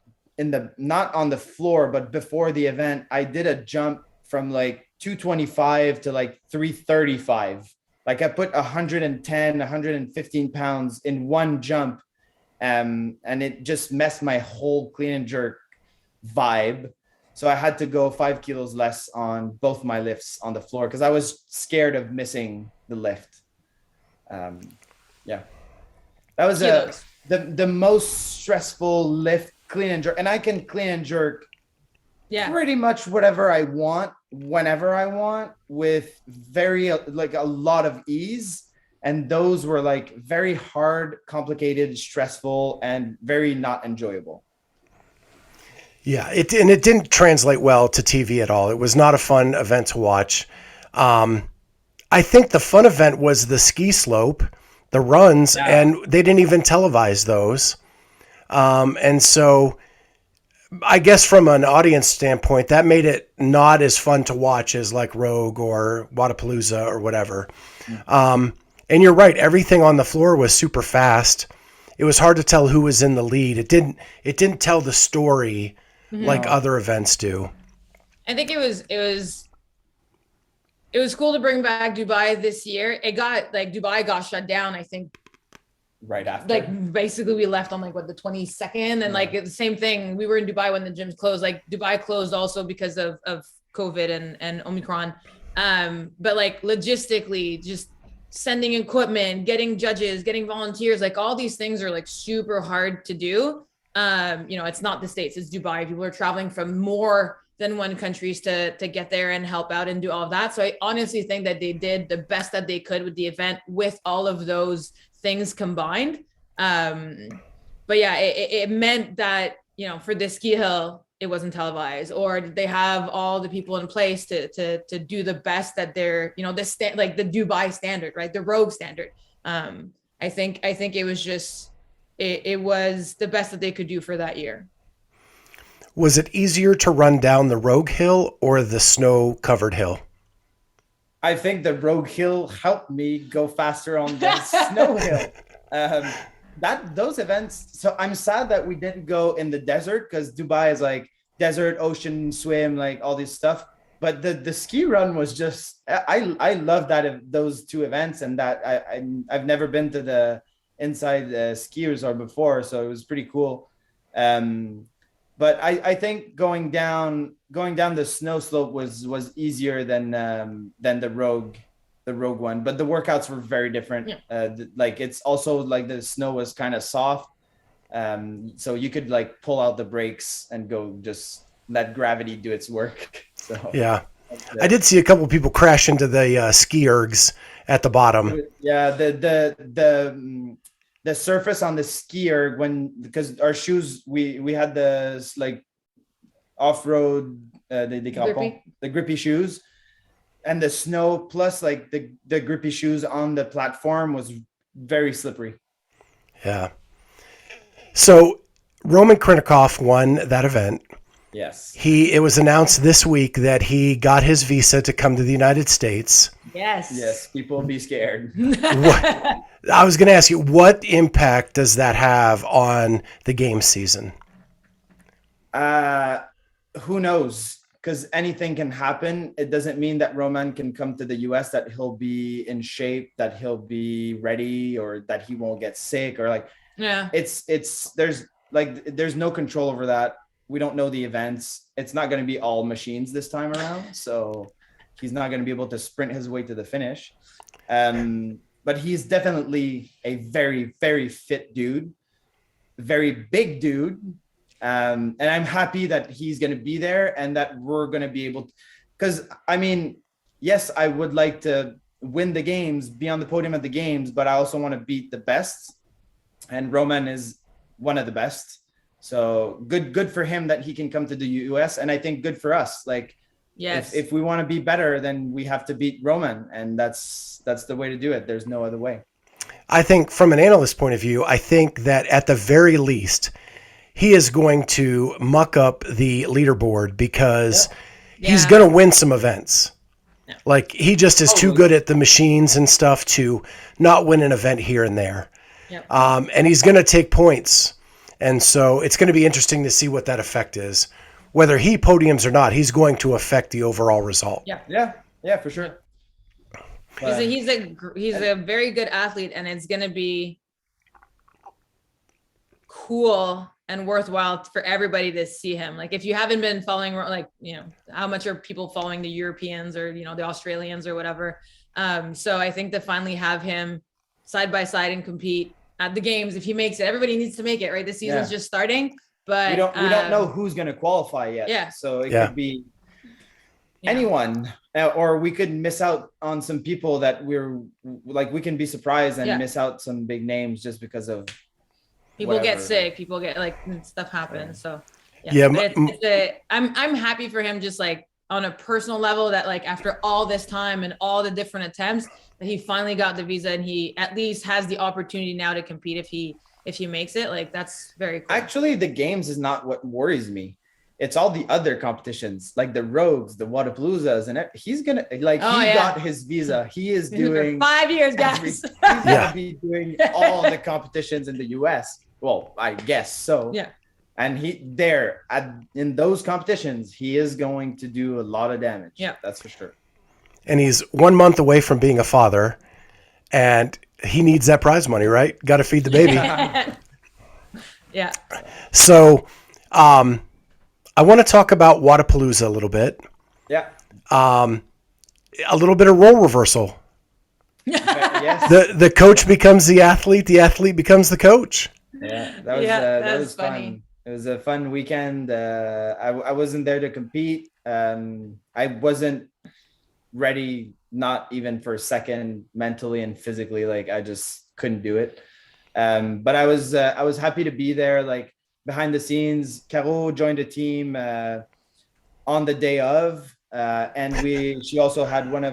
not on the floor, but before the event, I did a jump from like 225 to like 335. Like, I put 110, 115 pounds in one jump. And it just messed my whole clean and jerk vibe. So I had to go 5 kilos less on both my lifts on the floor, because I was scared of missing the lift. Yeah, that was the most stressful lift, clean and jerk. And I can clean and jerk pretty much whatever I want, whenever I want, with like a lot of ease. And those were like very hard, complicated, stressful, and very not enjoyable. Yeah, it didn't translate well to TV at all. It was not a fun event to watch. I think the fun event was the ski slope, the runs, and they didn't even televise those. And so I guess from an audience standpoint, that made it not as fun to watch as like Rogue or Wodapalooza or whatever. And you're right, everything on the floor was super fast. It was hard to tell who was in the lead. It didn't tell the story like other events do. I think it was cool to bring back Dubai this year. Dubai got shut down, I think, right after. Like, basically we left on like the 22nd, and like the same thing. We were in Dubai when the gyms closed. Like, Dubai closed also because of COVID and Omicron. But like, logistically, just sending equipment, getting judges, getting volunteers, like all these things are like super hard to do. It's not the States, it's Dubai. People are traveling from more than one countries to get there and help out and do all of that. So I honestly think that they did the best that they could with the event, with all of those things combined. But yeah, it meant that, for the ski hill, it wasn't televised, or they have all the people in place to do the best that they're, like the Dubai standard, right? The Rogue standard. I think it was just, it was the best that they could do for that year. Was it easier to run down the Rogue Hill or the snow-covered hill? I think the Rogue Hill helped me go faster on the snow hill. Those events. So I'm sad that we didn't go in the desert, because Dubai is like desert, ocean, swim, like all this stuff. But the ski run was just, I love those two events, and that I've never been to the inside ski resort before, so it was pretty cool. But I think going down the snow slope was easier than the Rogue one. But the workouts were very different. Yeah. Like, it's also like the snow was kind of soft, so you could like pull out the brakes and go, just let gravity do its work. So yeah, I did see a couple people crash into the ski ergs at the bottom. Yeah, the surface on the skier because our shoes, we had the like off-road, the grippy shoes, and the snow plus like the grippy shoes on the platform was very slippery. Yeah. So Roman Krinikov won that event. Yes. It was announced this week that he got his visa to come to the United States. Yes. People be scared. I was going to ask you, what impact does that have on the game season? Who knows? Because anything can happen. It doesn't mean that Roman can come to the US, that he'll be in shape, that he'll be ready, or that he won't get sick, or like, there's no control over that. We don't know the events. It's not going to be all machines this time around. So he's not going to be able to sprint his way to the finish. But he's definitely a very, very fit dude, very big dude. And I'm happy that he's going to be there and that we're going to be able to, because I mean, yes, I would like to win the games, be on the podium at the games, but I also want to beat the best. And Roman is one of the best. So good for him that he can come to the US. And I think good for us. Like, yes, if we want to be better, then we have to beat Roman. And that's the way to do it. There's no other way. I think from an analyst point of view, I think that at the very least, he is going to muck up the leaderboard because he's going to win some events. Yeah. Like he just is too good at the machines and stuff to not win an event here and there. Yep. And he's going to take points. And so it's going to be interesting to see what that effect is. Whether he podiums or not, he's going to affect the overall result. Yeah, for sure. He's a very good athlete, and it's going to be cool and worthwhile for everybody to see him. Like if you haven't been following, like, you know, how much are people following the Europeans or, you know, the Australians or whatever. So I think to finally have him side by side and compete at the games, if he makes it, everybody needs to make it, right? The season's just starting, but we don't know who's going to qualify yet. Yeah. So it could be anyone, or we could miss out on some people that we can be surprised and miss out some big names just because of people get sick, people get like stuff happens. So I'm happy for him, just like on a personal level, that like after all this time and all the different attempts, that he finally got the visa and he at least has the opportunity now to compete if he makes it. Like that's very cool. Actually, the games is not what worries me. It's all the other competitions, like the Rogues, the Wodapaloozas, and he's gonna got his visa. He is doing 5 years, guys. He's gonna be doing all the competitions in the US. Well, I guess so. Yeah. And in those competitions, he is going to do a lot of damage. Yeah, that's for sure. And he's 1 month away from being a father, and he needs that prize money, right? Got to feed the baby. Yeah. So, I want to talk about Wodapalooza a little bit. Yeah. A little bit of role reversal. Yes. The coach becomes the athlete becomes the coach. Yeah, that was funny. Fun. It was a fun weekend. I wasn't there to compete. I wasn't ready, not even for a second, mentally and physically. Like I just couldn't do it. But I was happy to be there. Like behind the scenes, Caro joined a team on the day of, and she also had one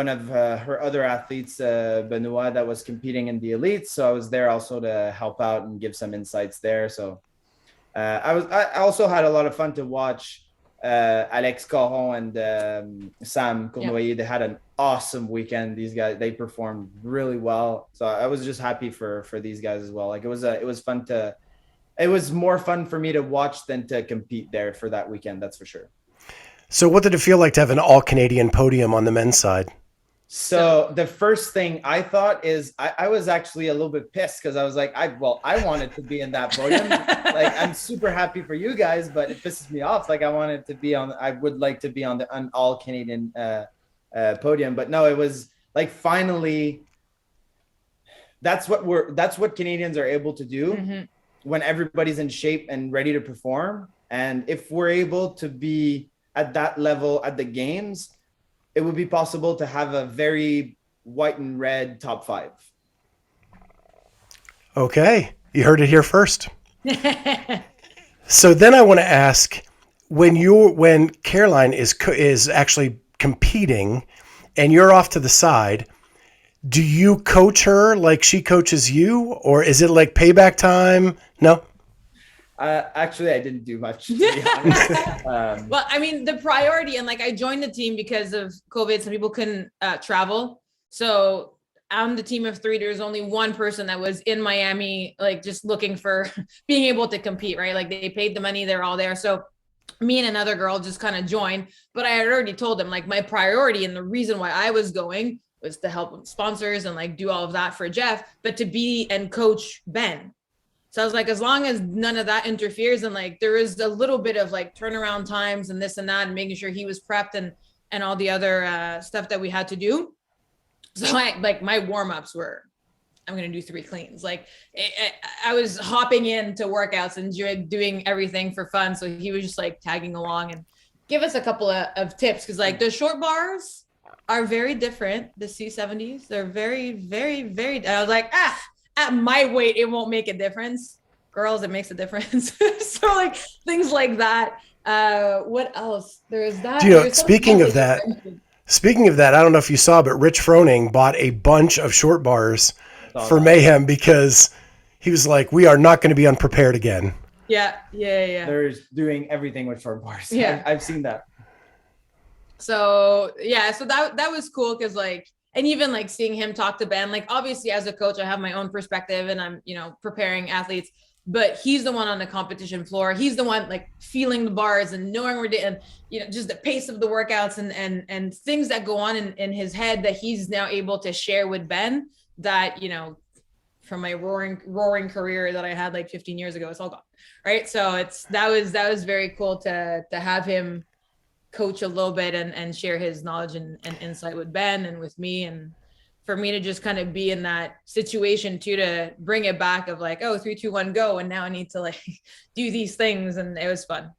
of her other athletes, Benoit, that was competing in the elites. So I was there also to help out and give some insights there. So I also had a lot of fun to watch Alex Caron and Sam Cournoyer. Yeah. They had an awesome weekend. These guys, they performed really well. So I was just happy for these guys as well. Like it was more fun for me to watch than to compete there for that weekend. That's for sure. So what did it feel like to have an all-Canadian podium on the men's side? So the first thing I thought is I was actually a little bit pissed because I was like, I wanted to be in that podium. Like I'm super happy for you guys, but it pisses me off. Like I would like to be on an all-Canadian podium. But no, it was like finally that's what Canadians are able to do when everybody's in shape and ready to perform. And if we're able to be at that level at the games, it would be possible to have a very white and red top 5. Okay. You heard it here first. So then I want to ask, when Caroline is actually competing and you're off to the side, do you coach her like she coaches you, or is it like payback time? No. Actually, I didn't do much, to be honest. Well, I mean, the priority, and like I joined the team because of COVID, some people couldn't travel. So on the team of 3, there's only one person that was in Miami, like just looking for being able to compete, right? Like they paid the money, they're all there. So me and another girl just kind of joined, but I had already told them like my priority and the reason why I was going was to help with sponsors and like do all of that for Jeff, but to be and coach Ben. So I was like, as long as none of that interferes, and like there is a little bit of like turnaround times and this and that, and making sure he was prepped and all the other stuff that we had to do. So like my warm-ups were, I'm going to do 3 cleans. Like I was hopping into workouts and doing everything for fun. So he was just like tagging along and give us a couple of tips. Cause like the short bars are very different. The C70s, they're very, very, very, I was like, at my weight, it won't make a difference. Girls, it makes a difference. So like things like that. What else? There's that. Do you know, speaking of that, I don't know if you saw, but Rich Froning bought a bunch of short bars for Mayhem because he was like, we are not going to be unprepared again. Yeah. They're doing everything with short bars. Yeah. I've seen that. So yeah, so that was cool because like, and even like seeing him talk to Ben, like obviously as a coach, I have my own perspective and I'm, preparing athletes, but he's the one on the competition floor. He's the one like feeling the bars and knowing where to, and just the pace of the workouts and things that go on in his head that he's now able to share with Ben that, from my roaring career that I had like 15 years ago, it's all gone. Right. So that was very cool to have him coach a little bit and share his knowledge and insight with Ben and with me, and for me to just kind of be in that situation too, to bring it back of like, 3, 2, 1, go. And now I need to like do these things. And it was fun.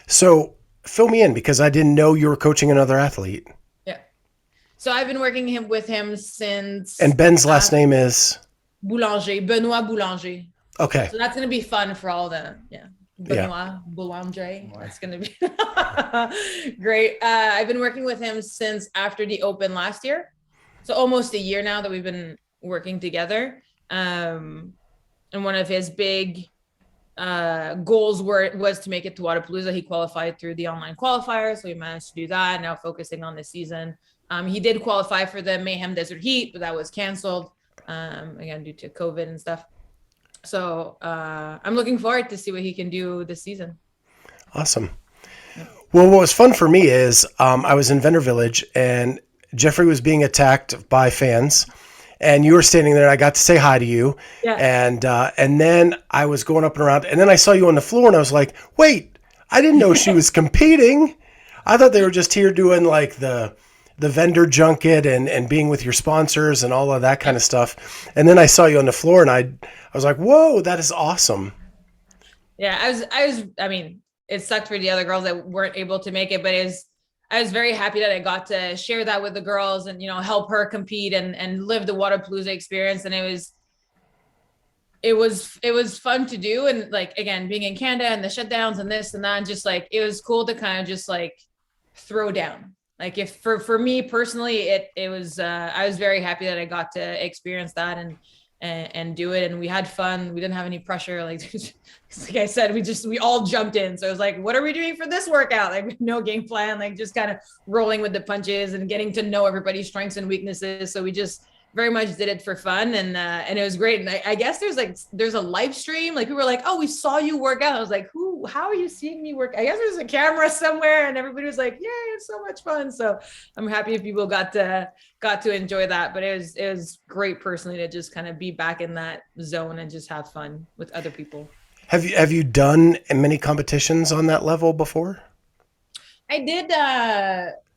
So fill me in because I didn't know you were coaching another athlete. Yeah. So I've been working with him since. And Ben's last name is? Boulanger, Benoit Boulanger. Okay. So that's going to be fun for all the, Benoit Boulanger. It's going to be great. I've been working with him since after the Open last year. So almost a year now that we've been working together. And one of his big goals was to make it to Wodapalooza. He qualified through the online qualifier. So he managed to do that. Now focusing on this season. He did qualify for the Mayhem Desert Heat, but that was canceled again due to COVID and stuff. So I'm looking forward to see what he can do this season. Awesome. Well, what was fun for me is I was in Vendor Village and Jeffrey was being attacked by fans, and you were standing there and I got to say hi to you. Yeah. And then I was going up and around, and then I saw you on the floor and I was like, wait, I didn't know she was competing. I thought they were just here doing like the vendor junket and being with your sponsors and all of that kind of stuff. And then I saw you on the floor and I was like, whoa, that is awesome. Yeah, I mean, it sucked for the other girls that weren't able to make it, but I was very happy that I got to share that with the girls and, help her compete and live the Wodapalooza experience. And it was fun to do. And like, again, being in Canada and the shutdowns and this and that, and just like, it was cool to kind of just like throw down. Like if for me personally, it was, I was very happy that I got to experience that and do it. And we had fun. We didn't have any pressure. Like I said, we all jumped in. So it was like, what are we doing for this workout? Like no game plan, like just kind of rolling with the punches and getting to know everybody's strengths and weaknesses. So we just very much did it for fun. And it was great. And I guess there's a live stream. Like people were like, oh, we saw you work out. I was like, how are you seeing me work? I guess there's a camera somewhere, and everybody was like, yay, it's so much fun. So I'm happy if people got to enjoy that, but it was great personally to just kind of be back in that zone and just have fun with other people. Have you done many competitions on that level before? I did.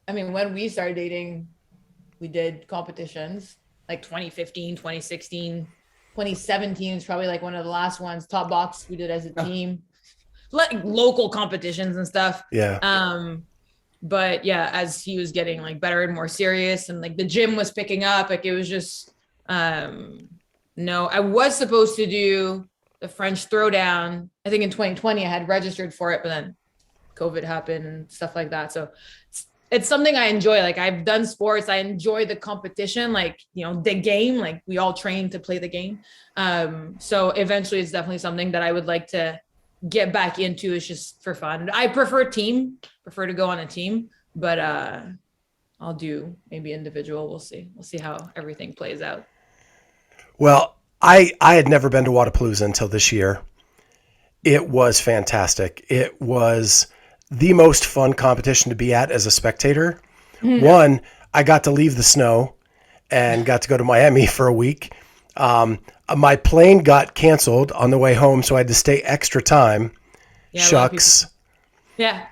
When we started dating, we did competitions like 2015, 2016, 2017 is probably like one of the last ones. Top box we did as a team, like local competitions and stuff. Yeah. But yeah, as he was getting like better and more serious, and like the gym was picking up, like it was just now No, I was supposed to do the French throwdown. I think in 2020 I had registered for it, but then COVID happened and stuff like that. So it's something I enjoy. Like I've done sports. I enjoy the competition, like, the game, like we all train to play the game. So eventually it's definitely something that I would like to get back into. It's just for fun. I prefer to go on a team, but I'll do maybe individual. We'll see how everything plays out. Well, I had never been to Wodapalooza until this year. It was fantastic. It was the most fun competition to be at as a spectator. Mm-hmm. One, I got to leave the snow and got to go to Miami for a week. My plane got canceled on the way home, so I had to stay extra time. Yeah, Shucks. Yeah.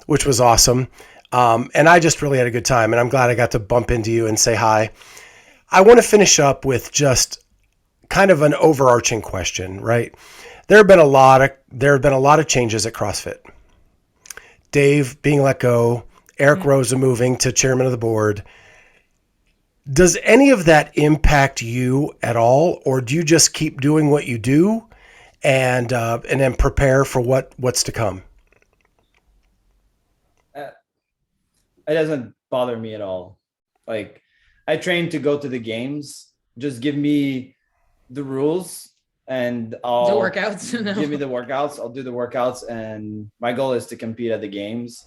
Which was awesome. And I just really had a good time, and I'm glad I got to bump into you and say hi. I want to finish up with just kind of an overarching question, right? There have been a lot of changes at CrossFit. Dave being let go, Eric Rosa moving to chairman of the board. Does any of that impact you at all, or do you just keep doing what you do and then prepare for what's to come? It doesn't bother me at all. Like, I train to go to the games. Just give me the rules and I'll the workouts. Give me the workouts. I'll do the workouts, and my goal is to compete at the games.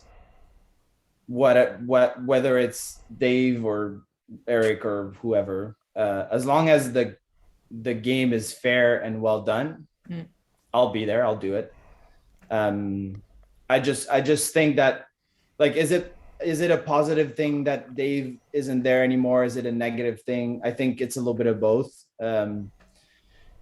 Whether it's Dave or Eric or whoever, as long as the game is fair and well done, I'll be there. I'll do it. I just think that, like, is it a positive thing that Dave isn't there anymore? Is it a negative thing? I think it's a little bit of both.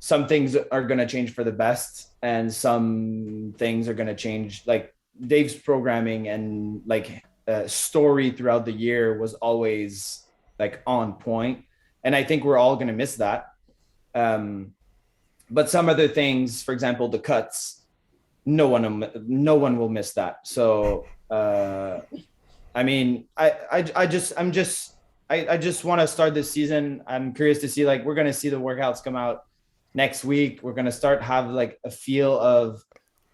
Some things are going to change for the best, and some things are going to change. Like Dave's programming and like story throughout the year was always like on point, and I think we're all going to miss that. But some other things, for example, the cuts, no one will miss that. So I mean, I just want to start this season. I'm curious to see, like, we're going to see the workouts come out next week. We're going to start have like a feel of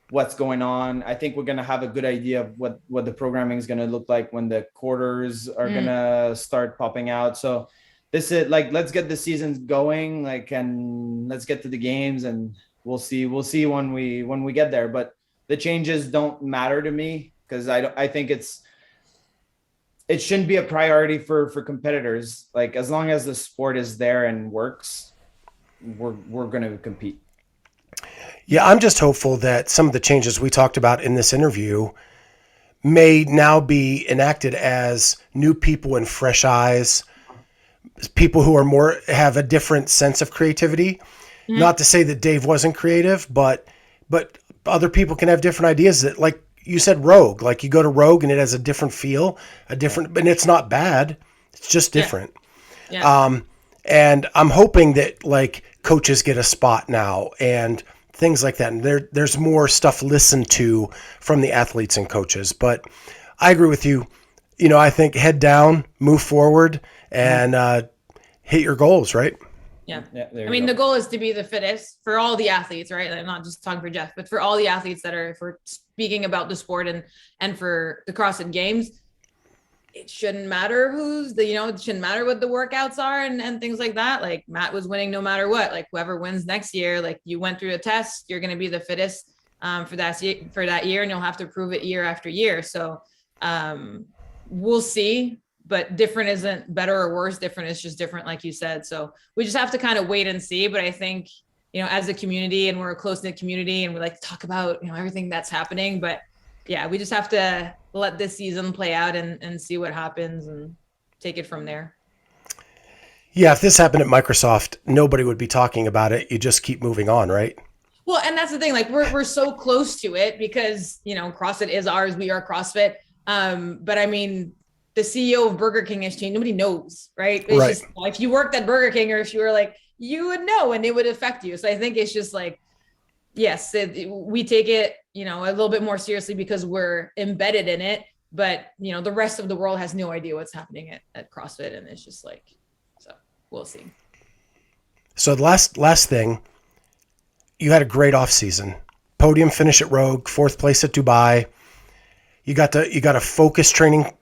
what's going on. I think we're going to have a good idea of what the programming is going to look like when the quarters are going to start popping out. So this is like, let's get the seasons going, like, and let's get to the games, and we'll see when we get there. But the changes don't matter to me, because I think it shouldn't be a priority for competitors. Like, as long as the sport is there and works, we're going to compete. Yeah, I'm just hopeful that some of the changes we talked about in this interview may now be enacted as new people and fresh eyes, people who are have a different sense of creativity. Mm-hmm. Not to say that Dave wasn't creative, but other people can have different ideas that, like you said, Rogue, like you go to Rogue and it has a different feel, and it's not bad. It's just different. Yeah. And I'm hoping that like coaches get a spot now and things like that. And there's more stuff listened to from the athletes and coaches. But I agree with you. I think head down, move forward, and hit your goals, right? Yeah. I mean, the goal is to be the fittest for all the athletes, right? I'm not just talking for Jeff, but for all the athletes that are, if we're speaking about the sport and for the CrossFit Games, it shouldn't matter it shouldn't matter what the workouts are and things like that. Like Matt was winning no matter what. Like whoever wins next year, like you went through a test, you're going to be the fittest for that year, and you'll have to prove it year after year. So we'll see. But different isn't better or worse. Different is just different, like you said. So we just have to kind of wait and see. But I think, as a community, and we're a close-knit community, and we like to talk about, everything that's happening. But yeah, we just have to let this season play out and see what happens and take it from there. Yeah, if this happened at Microsoft, nobody would be talking about it. You just keep moving on, right? Well, and that's the thing. Like we're so close to it because, CrossFit is ours. We are CrossFit. But I mean, the CEO of Burger King has changed. Nobody knows, right? It's right. Just, if you worked at Burger King, or if you were like, you would know, and it would affect you. So I think it's just like, yes, we take it, a little bit more seriously because we're embedded in it. But, the rest of the world has no idea what's happening at CrossFit. And it's just like, so. we'll see. So the last thing, you had a great off season. Podium finish at Rogue, 4th place at Dubai. You got a focus training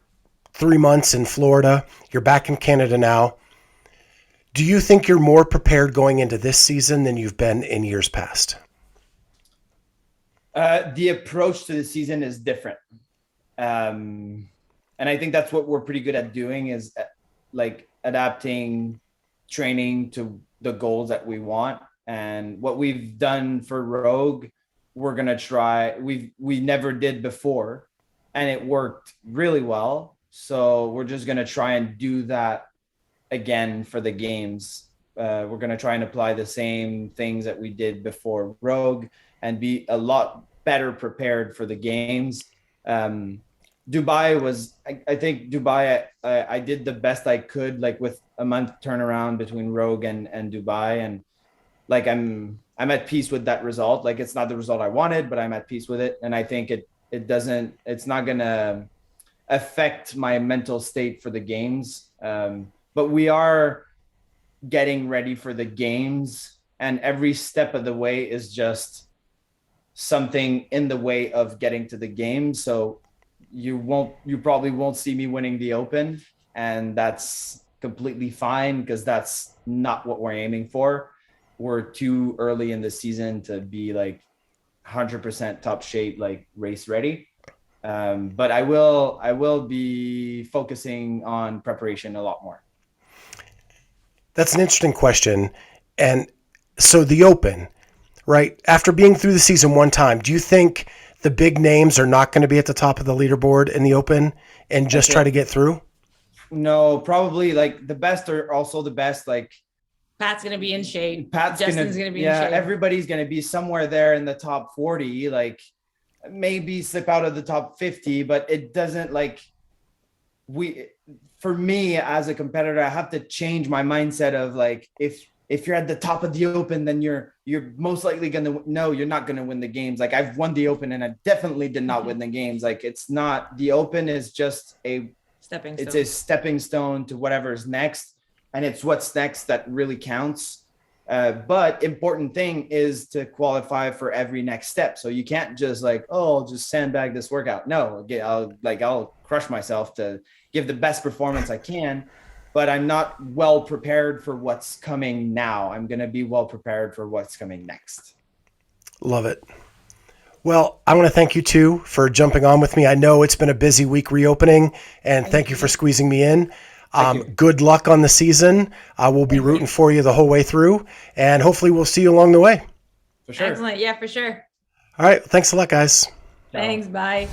3 months in Florida. You're back in Canada now. Do you think you're more prepared going into this season than you've been in years past? The approach to the season is different. And I think that's what we're pretty good at doing, is like adapting training to the goals that we want. And what we've done for Rogue, we're going to try. We never did before, and it worked really well. So we're just going to try and do that again for the games. We're going to try and apply the same things that we did before Rogue and be a lot better prepared for the games. Dubai was, I think Dubai, I did the best I could, like with a month turnaround between Rogue and Dubai. And like, I'm at peace with that result. Like, it's not the result I wanted, but I'm at peace with it. And I think it's not going to affect my mental state for the games. But we are getting ready for the games, and every step of the way is just something in the way of getting to the game. So you probably won't see me winning the Open, and that's completely fine, because that's not what we're aiming for. We're too early in the season to be like 100% top shape, like race ready. But I will be focusing on preparation a lot more. That's an interesting question. And so the Open, right? After being through the season one time, do you think the big names are not going to be at the top of the leaderboard in the Open and just try to get through? No, probably like the best are also the best. Like Pat's going to be in shape. Justin's going to be in shape. Everybody's going to be somewhere there in the top 40, like maybe slip out of the top 50, but it doesn't like for me as a competitor, I have to change my mindset of like, if you're at the top of the Open, then you're most likely you're not going to win the games. Like, I've won the Open and I definitely did not win the games. Like, it's not, the Open is just a stepping stone to whatever's next. And it's what's next that really counts. But important thing is to qualify for every next step. So you can't just like, I'll just sandbag this workout. No, I'll crush myself to give the best performance I can, but I'm not well prepared for what's coming now. I'm going to be well prepared for what's coming next. Love it. Well, I want to thank you too for jumping on with me. I know it's been a busy week reopening, and thank you for squeezing me in. Good luck on the season. I will be rooting for you the whole way through, and hopefully we'll see you along the way. For sure. Excellent. Yeah, for sure. All right. Thanks a lot, guys. Thanks. Bye.